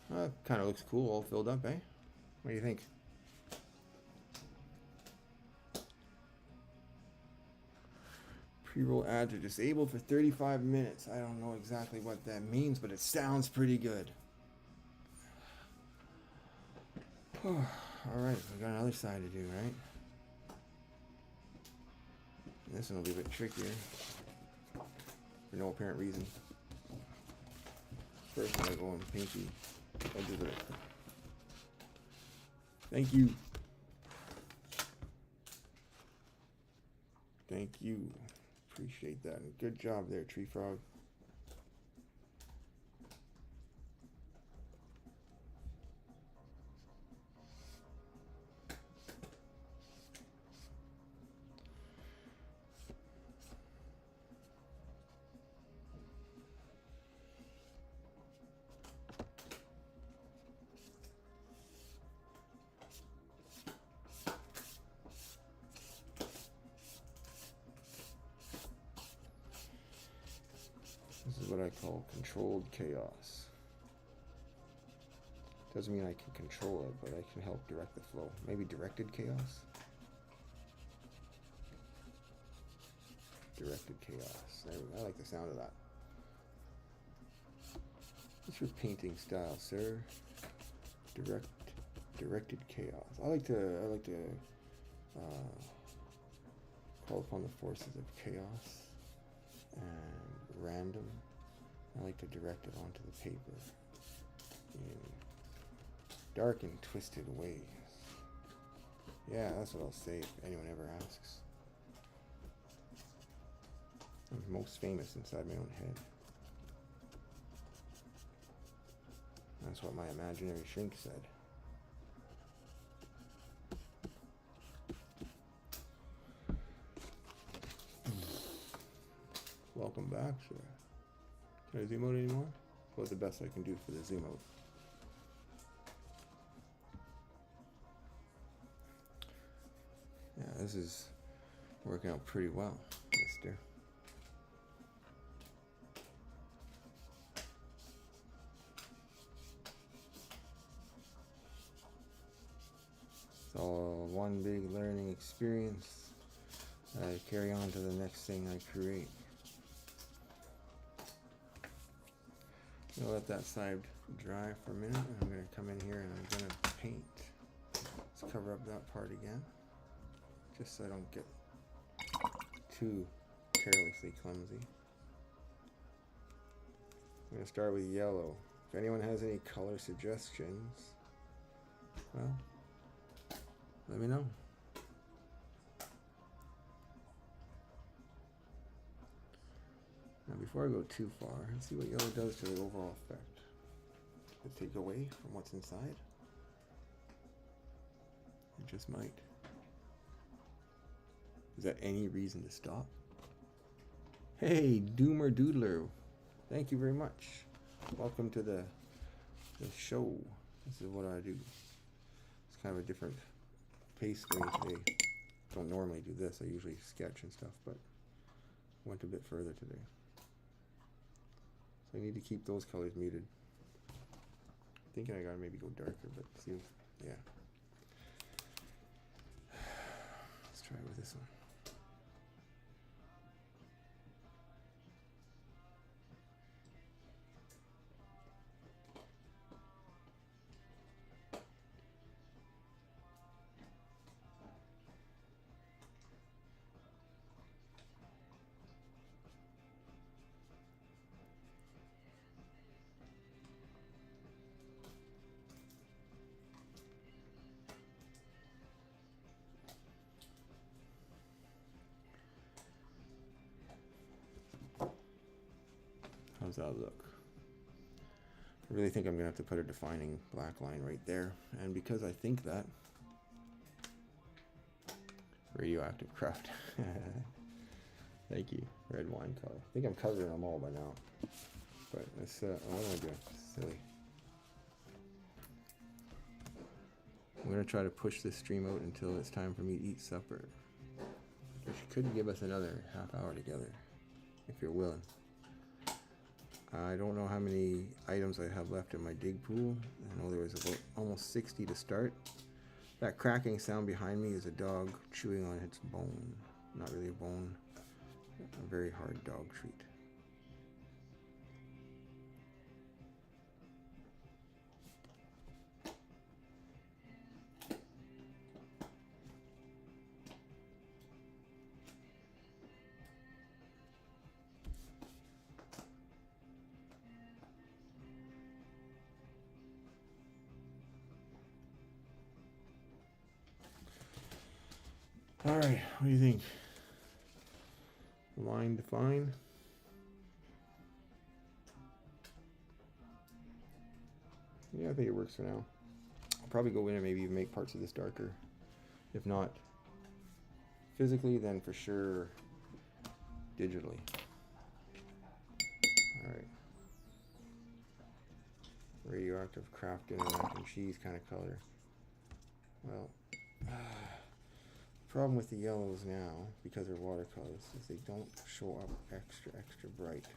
Kind of looks cool, all filled up, eh? What do you think? Pre-roll ads are disabled for 35 minutes. I don't know exactly what that means, but it sounds pretty good. Alright, we got another side to do, right? This one will be a bit trickier. For no apparent reason. First, I'm going to go on pinky edge of it. Thank you. Thank you. Appreciate that. And good job there, Tree Frog. This is what I call controlled chaos. Doesn't mean I can control it, but I can help direct the flow. Maybe directed chaos? Directed chaos. There we go. I like the sound of that. What's your painting style, sir? Directed chaos. I like to call upon the forces of chaos and random. I like to direct it onto the paper in dark and twisted ways. Yeah, that's what I'll say if anyone ever asks. I'm most famous inside my own head. That's what my imaginary shrink said. Welcome back, sir. Can I zoom out anymore? What's the best I can do for the zoom out? Yeah, this is working out pretty well, mister. It's all one big learning experience that I carry on to the next thing I create. I'm gonna let that side dry for a minute, and I'm gonna come in here and I'm gonna paint. Let's cover up that part again, just so I don't get too carelessly clumsy. I'm gonna start with yellow. If anyone has any color suggestions, well, let me know. Now before I go too far, let's see what yellow does to the overall effect. Does it take away from what's inside? It just might. Is that any reason to stop? Hey, Doomer Doodler. Thank you very much. Welcome to the show. This is what I do. It's kind of a different pace for me today. Don't normally do this. I usually sketch and stuff, but went a bit further today. So I need to keep those colors muted. Thinking I gotta maybe go darker, but see if, yeah. Let's try with this one. How's that look? I really think I'm gonna have to put a defining black line right there, and because I think that, radioactive craft. Thank you. Red wine color. I think I'm covering them all by now, but let's what am I doing? Silly. I'm gonna try to push this stream out until it's time for me to eat supper, which could give us another half hour together if you're willing. I don't know how many items I have left in my dig pool. I know there was about almost 60 to start. That cracking sound behind me is a dog chewing on its bone. Not really a bone. A very hard dog treat. All right, what do you think? Line define. Yeah, I think it works for now. I'll probably go in and maybe even make parts of this darker. If not physically, then for sure digitally. All right. Radioactive Kraft Dinner mac and cheese kind of color. Well, problem with the yellows now, because they're watercolors, is they don't show up extra bright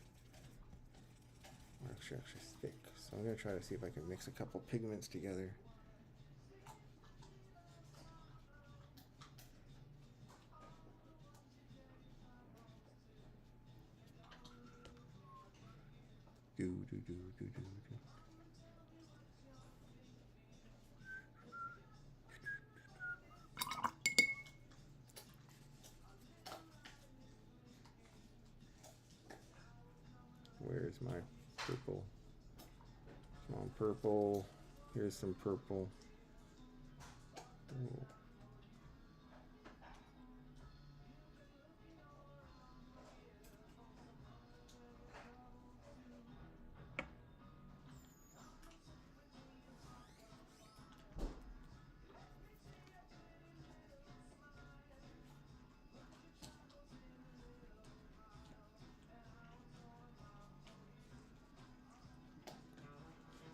or extra thick. So I'm gonna try to see if I can mix a couple pigments together. Do. Where's my purple? Come on, purple. Here's some purple. Ooh.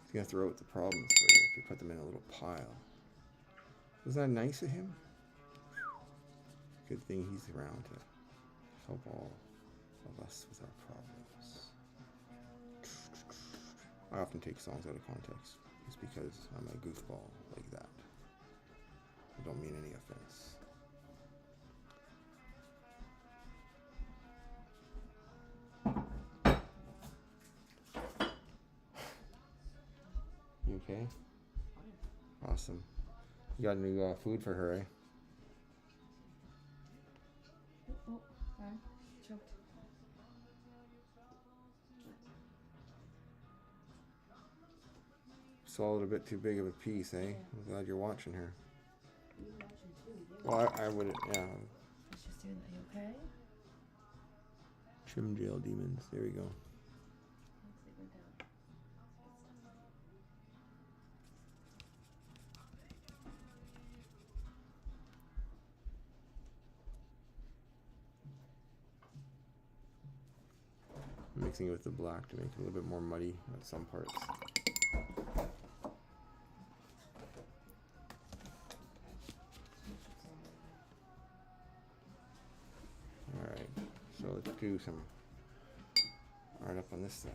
He's gonna throw out the problems for you if you put them in a little pile. Isn't that nice of him? Good thing he's around to help all of us with our problems. I often take songs out of context just because I'm a goofball like that. I don't mean any offense. You okay? Awesome. You got new food for her, eh? Oh, sorry. Choked. Swallowed a bit too big of a piece, eh? I'm glad you're watching her. You watching too. Well, I wouldn't, yeah. Let's just do that. You okay? Trim jail demons. There we go. Looks like we're down. I'm mixing it with the black to make it a little bit more muddy at some parts. Alright, so let's do some art up on this side.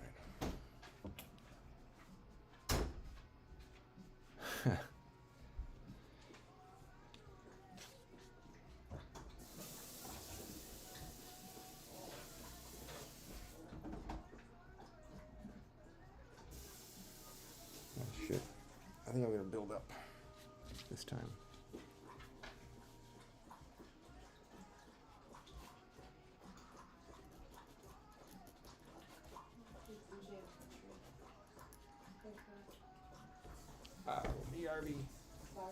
Oh shit. I think I'm gonna build up this time. BRB. Oh,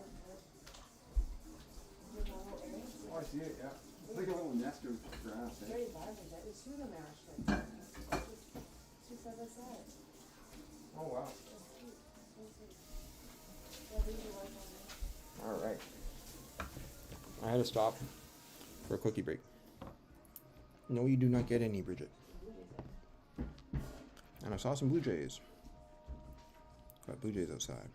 I see it, yeah. It's like a little nest of grass, eh? Very vibrant. It's through them actually. Two side by side. Oh, wow. All right. I had to stop for a cookie break. No, you do not get any, Bridget. And I saw some blue jays. Got blue jays outside.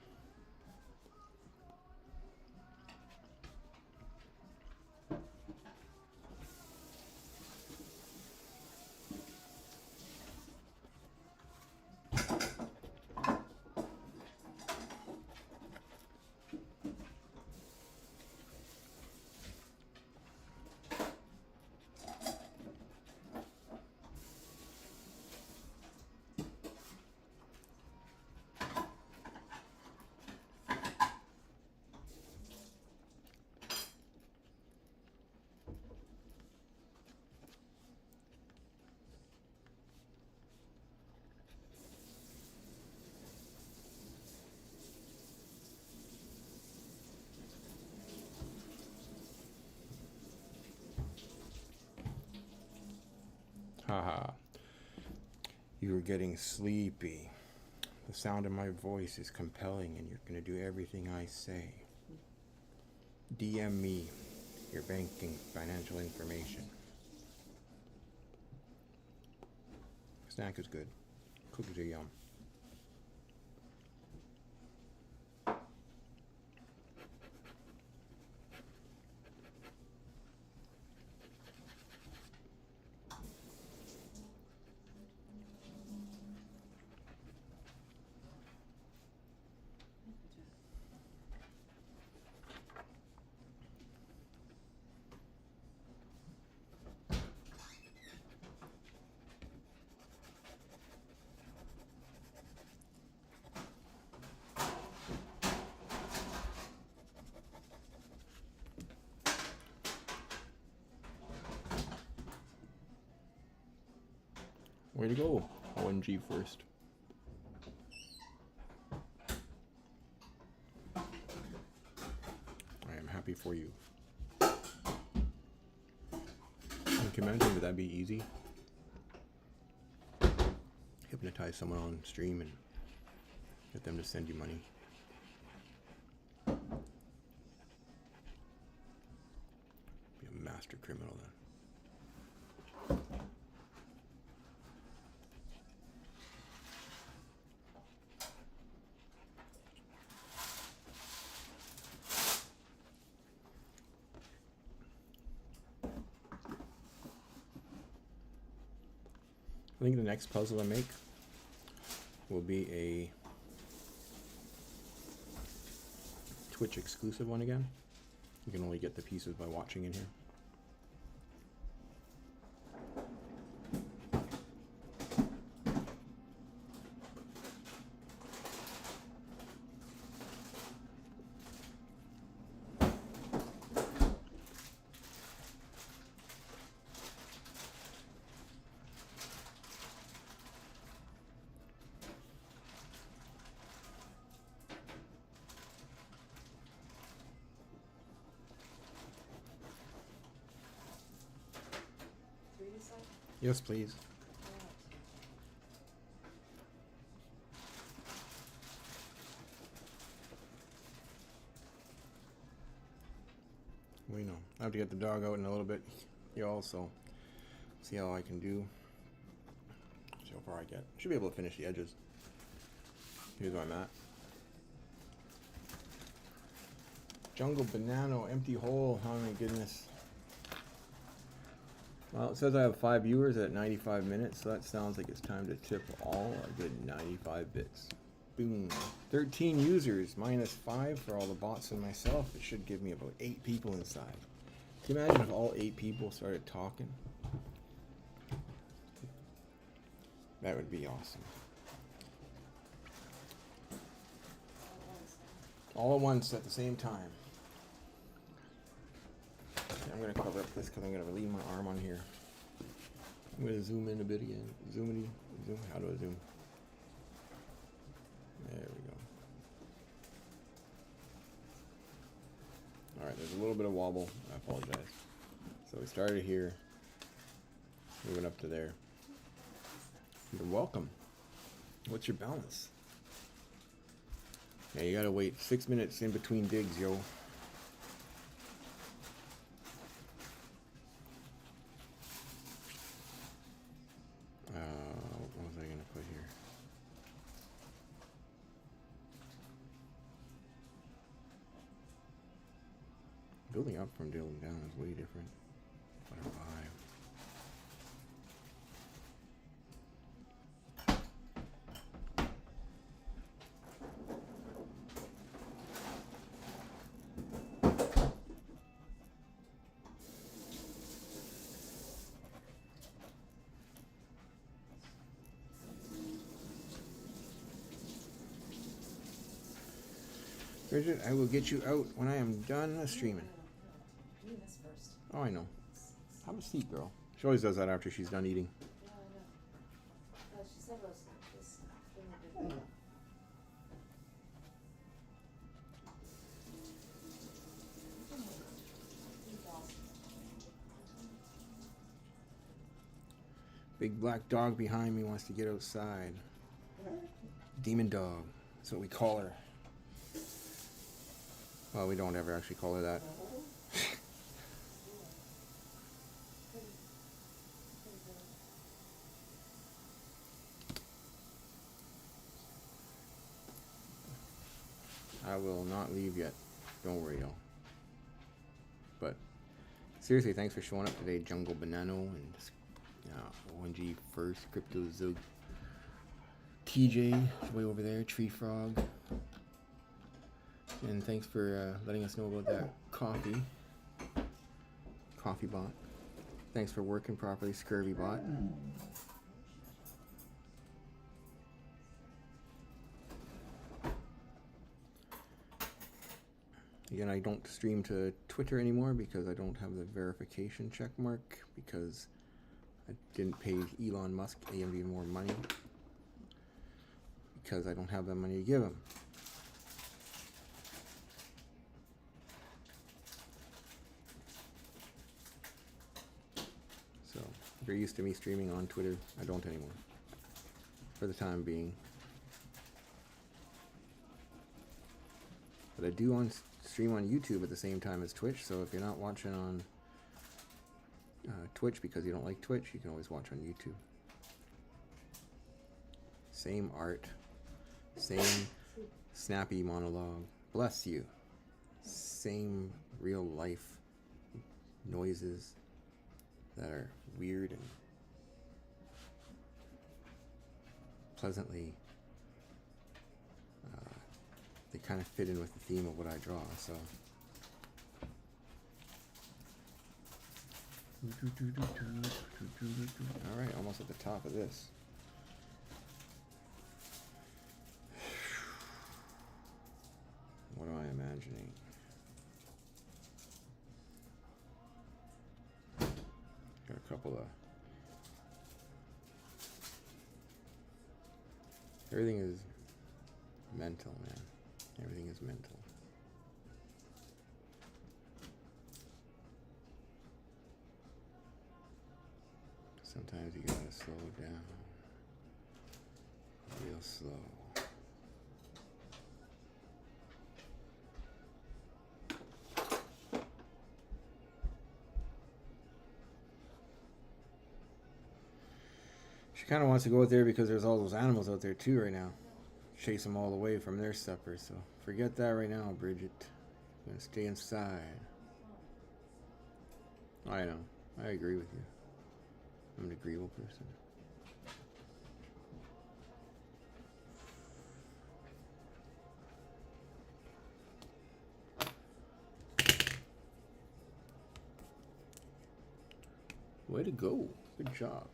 Haha. You were getting sleepy. The sound of my voice is compelling and you're going to do everything I say. DM me your banking financial information. Snack is good. Cookies are yum. Way to go. ONG first. I am happy for you. Can you imagine, would that be easy? Hypnotize someone on stream and get them to send you money. Be a master criminal then. I think the next puzzle I make will be a Twitch exclusive one again. You can only get the pieces by watching in here. Yes, please. We know. I have to get the dog out in a little bit, y'all, so see how I can do. See how far I get. Should be able to finish the edges. Here's where I'm at. Jungle Banana, empty hole. Oh my goodness. Well, it says I have 5 viewers at 95 minutes, so that sounds like it's time to tip all a good 95 bits. Boom. 13 users, minus 5 for all the bots and myself. It should give me about 8 people inside. Can you imagine if all 8 people started talking? That would be awesome. All at once at the same time. I'm going to cover up this because I'm going to leave my arm on here. I'm going to zoom in a bit again. Zoom. How do I zoom? There we go. Alright, there's a little bit of wobble. I apologize. So we started here. Moving up to there. You're welcome. What's your balance? Yeah, you got to wait 6 minutes in between digs, yo. What was I going to put here? Building up from building down is way different. What a vibe. Bridget, I will get you out when I am done streaming. Do this first. Oh, I know. Have a seat, girl. She always does that after she's done eating. Yeah, I know. She said it was this thing would be- Big black dog behind me wants to get outside. Demon dog. That's what we call her. Well, we don't ever actually call her that. I will not leave yet. Don't worry, y'all. But seriously, thanks for showing up today, Jungle Banano and ONG First, Crypto Zug, TJ way over there, Tree Frog, and thanks for letting us know about that coffee bot. Thanks for working properly, Scurvy bot. Again, I don't stream to Twitter anymore because I don't have the verification check mark because I didn't pay Elon Musk AMD more money because I don't have that money to give him. So, if you're used to me streaming on Twitter, I don't anymore. For the time being. But I do stream on YouTube at the same time as Twitch, so if you're not watching on Twitch because you don't like Twitch, you can always watch on YouTube. Same art, same snappy monologue, bless you. Same real life noises that are weird and pleasantly, they kind of fit in with the theme of what I draw, so. Alright, almost at the top of this. What am I imagining? Got a couple of... Everything is mental, man. Everything is mental. Sometimes you gotta slow down. Real slow. She kind of wants to go out there because there's all those animals out there too right now. Chase them all away from their supper, so forget that right now, Bridget. I'm gonna stay inside. I know. I agree with you. I'm an agreeable person. Way to go. Good job.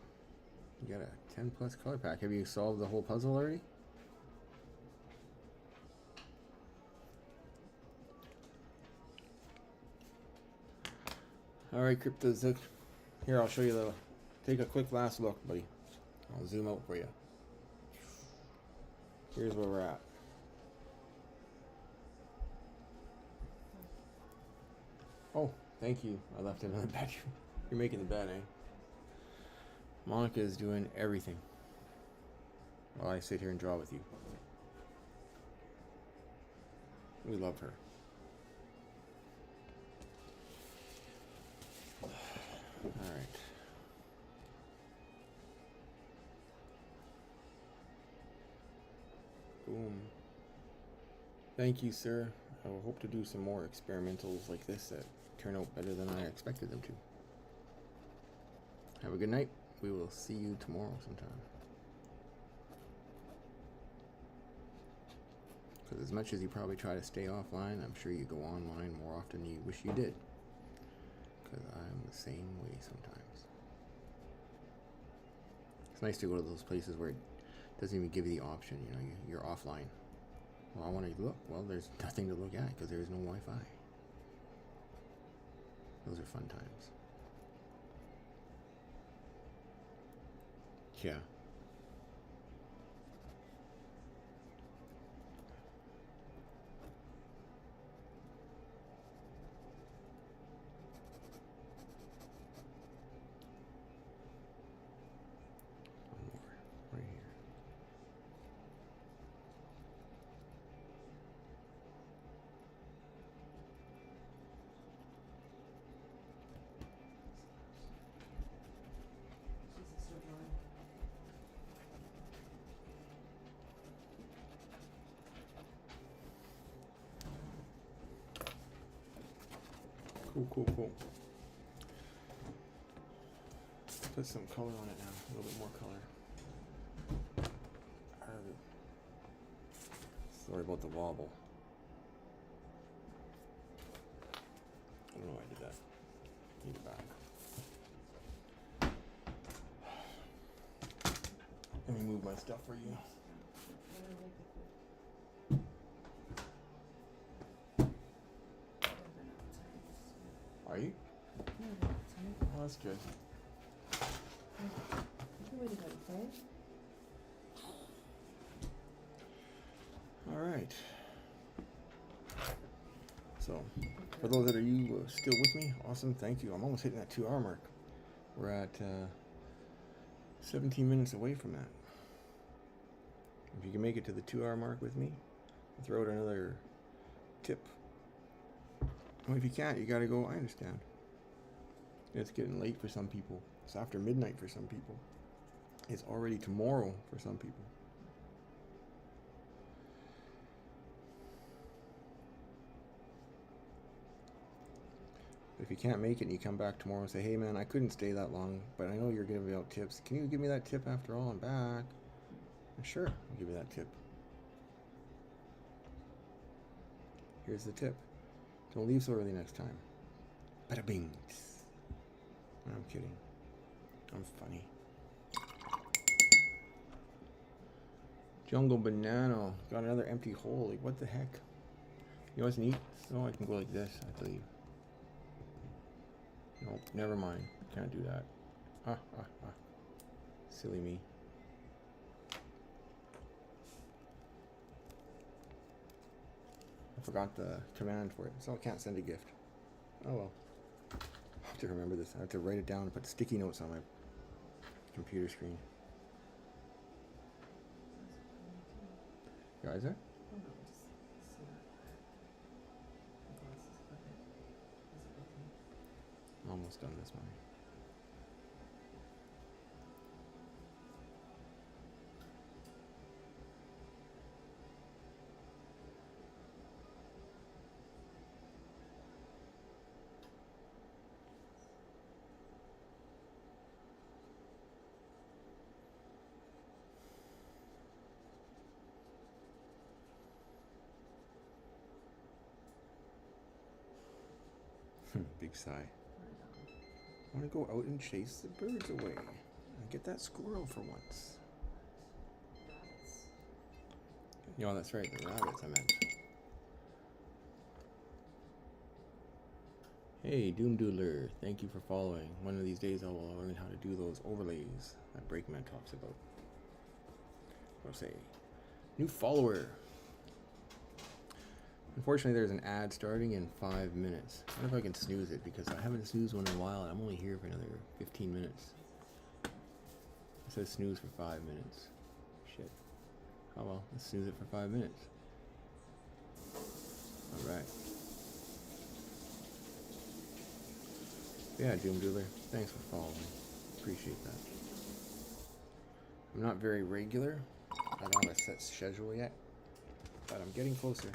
You got a 10+ color pack. Have you solved the whole puzzle already? Alright, CryptoZook. Here, I'll show you the... Take a quick last look, buddy. I'll zoom out for you. Here's where we're at. Oh, thank you. I left it in the bedroom. You're making the bed, eh? Monica is doing everything while I sit here and draw with you. We love her. Alright. Boom. Thank you, sir. I will hope to do some more experimentals like this that turn out better than I expected them to. Have a good night. We will see you tomorrow sometime. Because as much as you probably try to stay offline, I'm sure you go online more often than you wish you did. Because I'm the same way sometimes. It's nice to go to those places where it doesn't even give you the option, you know, you're offline. Well, I want to look. Well, there's nothing to look at because there is no Wi-Fi. Those are fun times. Yeah. Cool. Put some color on it now. A little bit more color. Sorry about the wobble. I don't know why I did that. Need it back. Let me move my stuff for you. Are you? Oh, that's good. All right. So, for those that are still with me, awesome, thank you. I'm almost hitting that 2-hour mark. We're at 17 minutes away from that. If you can make it to the 2-hour mark with me, I'll throw out another tip. Well, if you can't, you gotta go. I understand. It's getting late for some people. It's after midnight for some people. It's already tomorrow for some people. If you can't make it and you come back tomorrow and say, hey man, I couldn't stay that long, but I know you're giving out tips. Can you give me that tip after all? I'm back. Sure, I'll give you that tip. Here's the tip. Don't leave so early next time. Bada bing. I'm kidding. I'm funny. Jungle Banana. Got another empty hole. Like, what the heck? You know what's neat? So I can go like this, I believe. Nope, never mind. Can't do that. Silly me. I forgot the command for it, so I can't send a gift. Oh well. I have to remember this. I have to write it down and put sticky notes on my computer screen. You guys there? I'm almost done this one. Big sigh. I want to go out and chase the birds away and get that squirrel for once. Oh, that's right, the rabbits I meant. Hey, Doom Doodler, thank you for following. One of these days I will learn how to do those overlays that Breakman talks about. I'll say, new follower. Unfortunately, there's an ad starting in 5 minutes. I wonder if I can snooze it, because I haven't snoozed one in a while, and I'm only here for another 15 minutes. It says snooze for 5 minutes. Shit. Oh well, let's snooze it for 5 minutes. Alright. Yeah, Doom Doodler, thanks for following. Appreciate that. I'm not very regular. I don't have a set schedule yet, but I'm getting closer.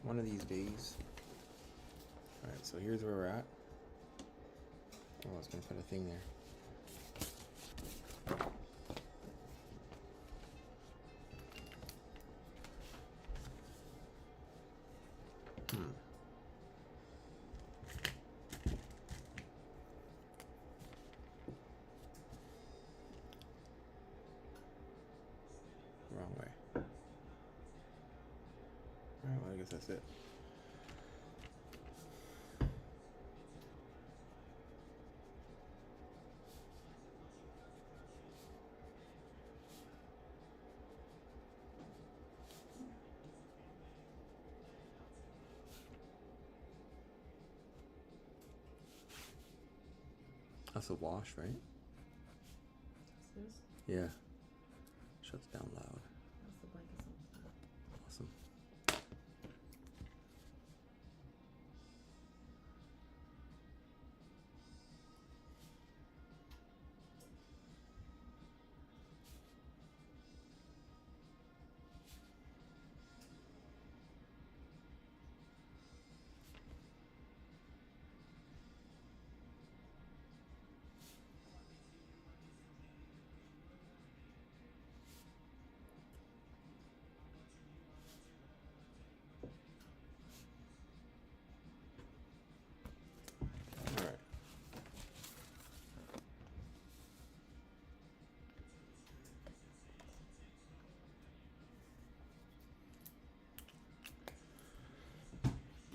One of these days. Alright, so here's where we're at. Oh, I was going to put a thing there. Wrong way. Alright, well, I guess that's it. That's a wash, right? This? Yeah. Shuts down loud. That's the blankets on. Awesome.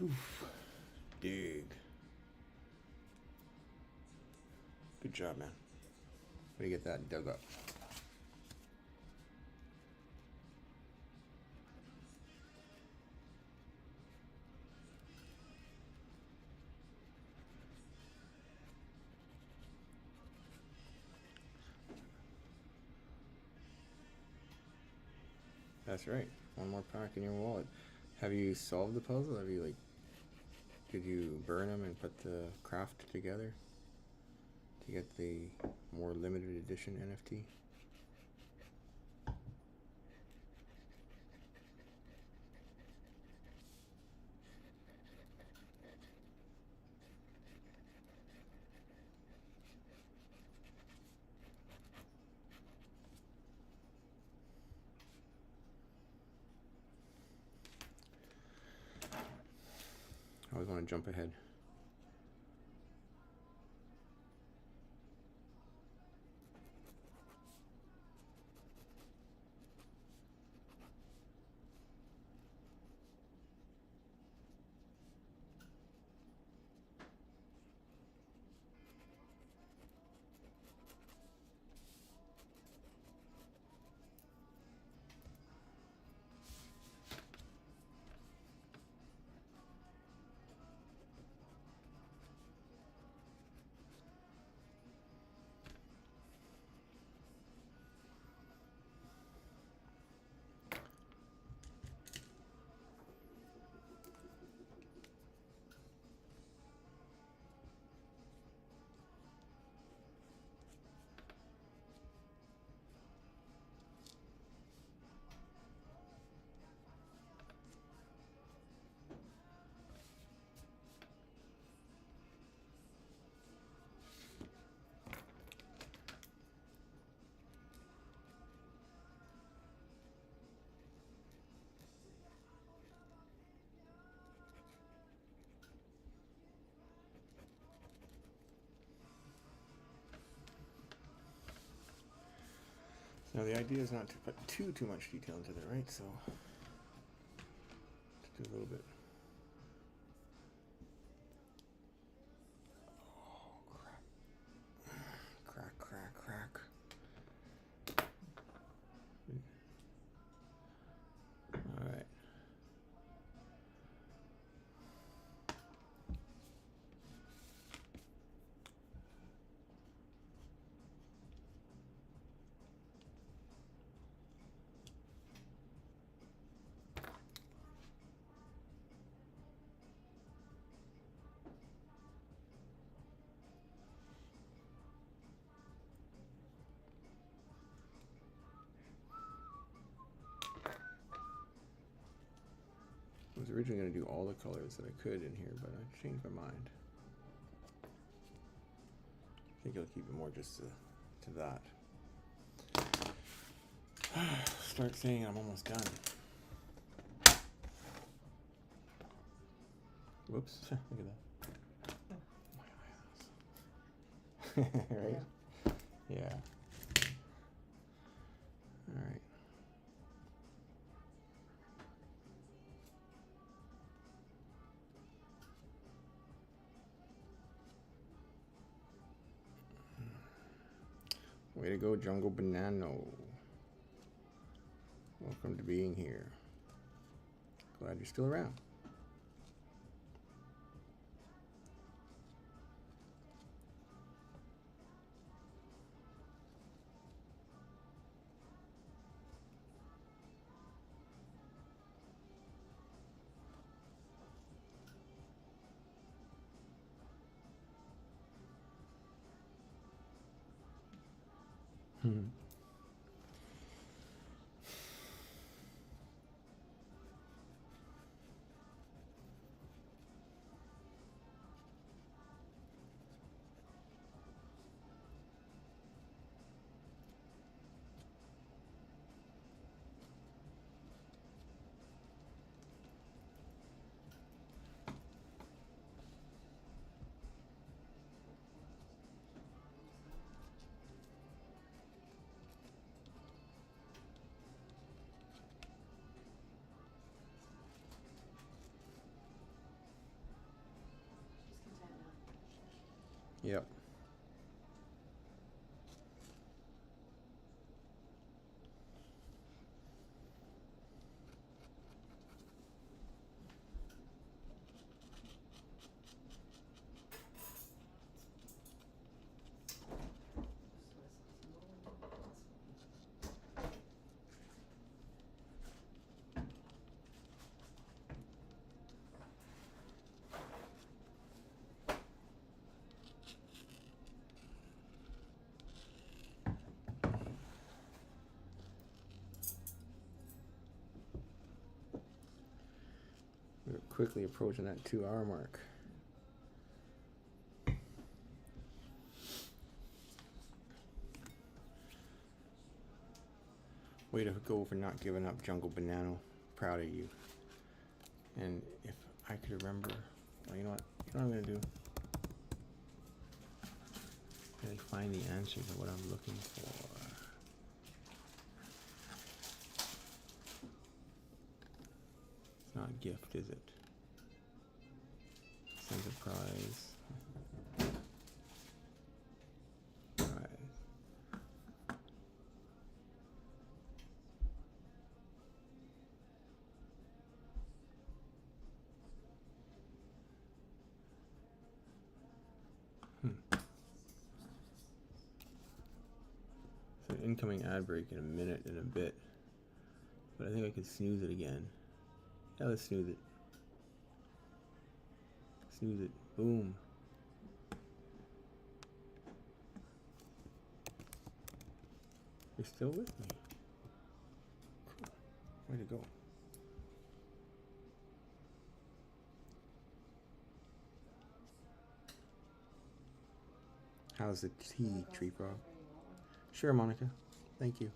Oof. Dig. Good job, man. Way to get that dug up. That's right. One more pack in your wallet. Have you solved the puzzle? Have you, like, did you burn them and put the craft together to get the more limited edition NFT? I always want to jump ahead. Now the idea is not to put too much detail into it, right? So just do a little bit. Oh crap! Crack! All right. I was originally going to do all the colors that I could in here, but I changed my mind. I think I'll keep it more just to that. Start saying I'm almost done. Whoops, look at that. My eyes. Right? Yeah. All right. Way to go, Jungle Banano. Welcome to being here. Glad you're still around. Yep. We're quickly approaching that 2 hour mark. Way to go for not giving up, Jungle Banana. Proud of you. And if I could remember, well, you know what? You know what I'm gonna do? Really find the answer to what I'm looking for. It's not gift, is it? Send a prize. Prize. So incoming ad break in a minute and a bit. But I think I could snooze it again. Yeah, let's snooze it. Snooze it. Boom. You're still with me. Cool. Way to go. How's the tea, Tree Frog? Sure, Monica. Thank you.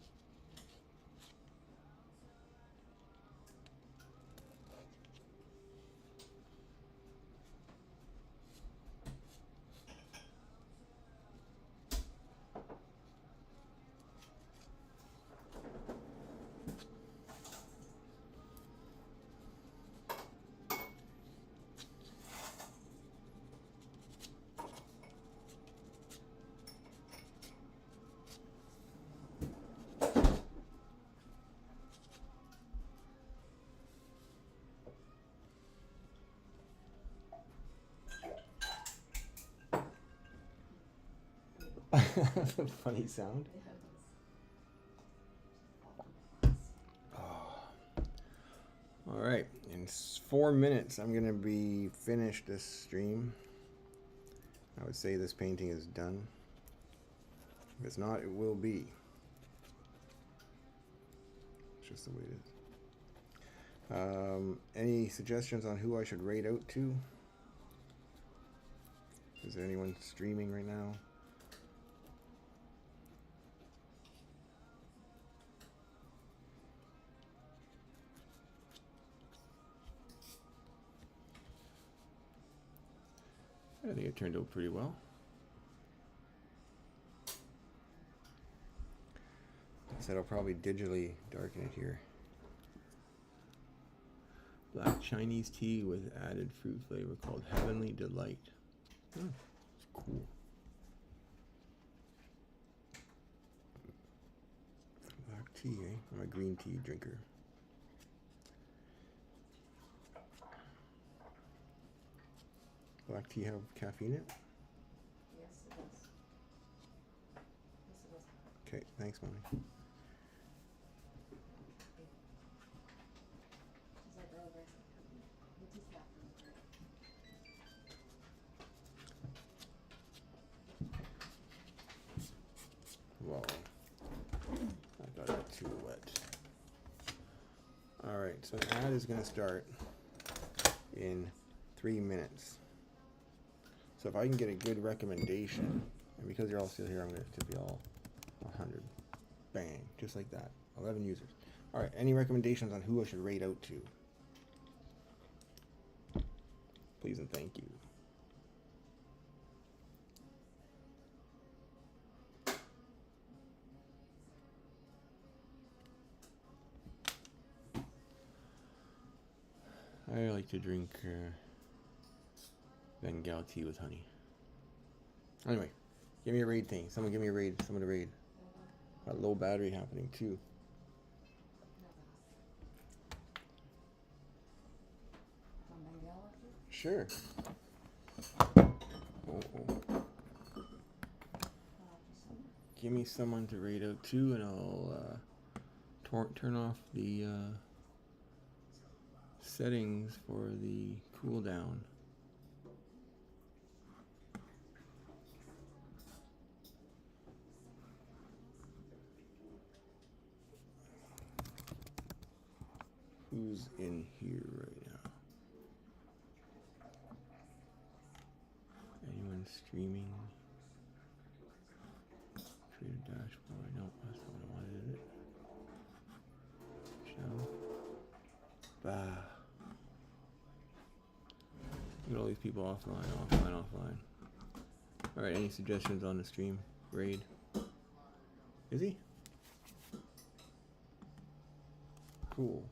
Funny sound. Oh. All right, in 4 minutes, I'm gonna be finished this stream. I would say this painting is done. If it's not, it will be. It's just the way it is. Any suggestions on who I should raid out to? Is there anyone streaming right now? I think it turned out pretty well. I said I'll probably digitally darken it here. Black Chinese tea with added fruit flavor called Heavenly Delight. Oh, it's cool. Black tea, eh? I'm a green tea drinker. Black tea have caffeine in it? Yes, it does. Yes, it does. Okay, thanks, Mommy. She's like, oh, there's what is happening? Whoa. I got it too wet. Alright, so the ad is going to start in 3 minutes. So if I can get a good recommendation, and because you're all still here, I'm going to tip you all 100. Bang, just like that. 11 users. Alright, any recommendations on who I should raid out to? Please and thank you. I like to drink Bengal tea with honey. Anyway, give me a raid thing. Someone give me a raid. Someone to raid. Got low battery happening too. Sure. Oh. Give me someone to raid out too, and I'll turn off the settings for the cooldown. Who's in here right now? Anyone streaming? Create a dashboard. Nope, that's not what I wanted, is it? Show. Bah. Look at all these people offline. Alright, any suggestions on the stream? Raid. Is he? Cool.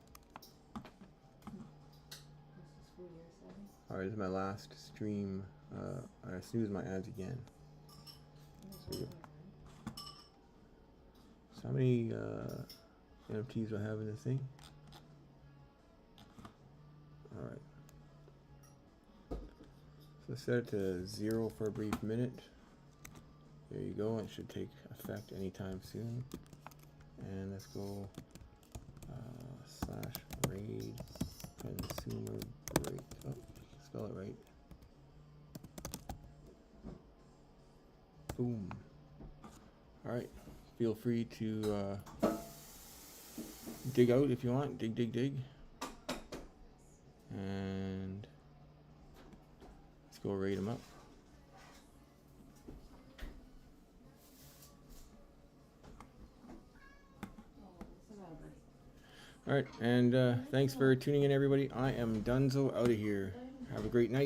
Alright, this is my last stream. I snooze my ads again. So how many NFTs do I have in this thing? Alright. So set it to 0 for a brief minute. There you go. It should take effect anytime soon. And let's go /raid consumer break. Oh, spell it right. Boom. Alright. Feel free to dig out if you want. Dig. And let's go raid them up. Alright, and thanks for tuning in, everybody. I am Dunzo, out of here. Have a great night.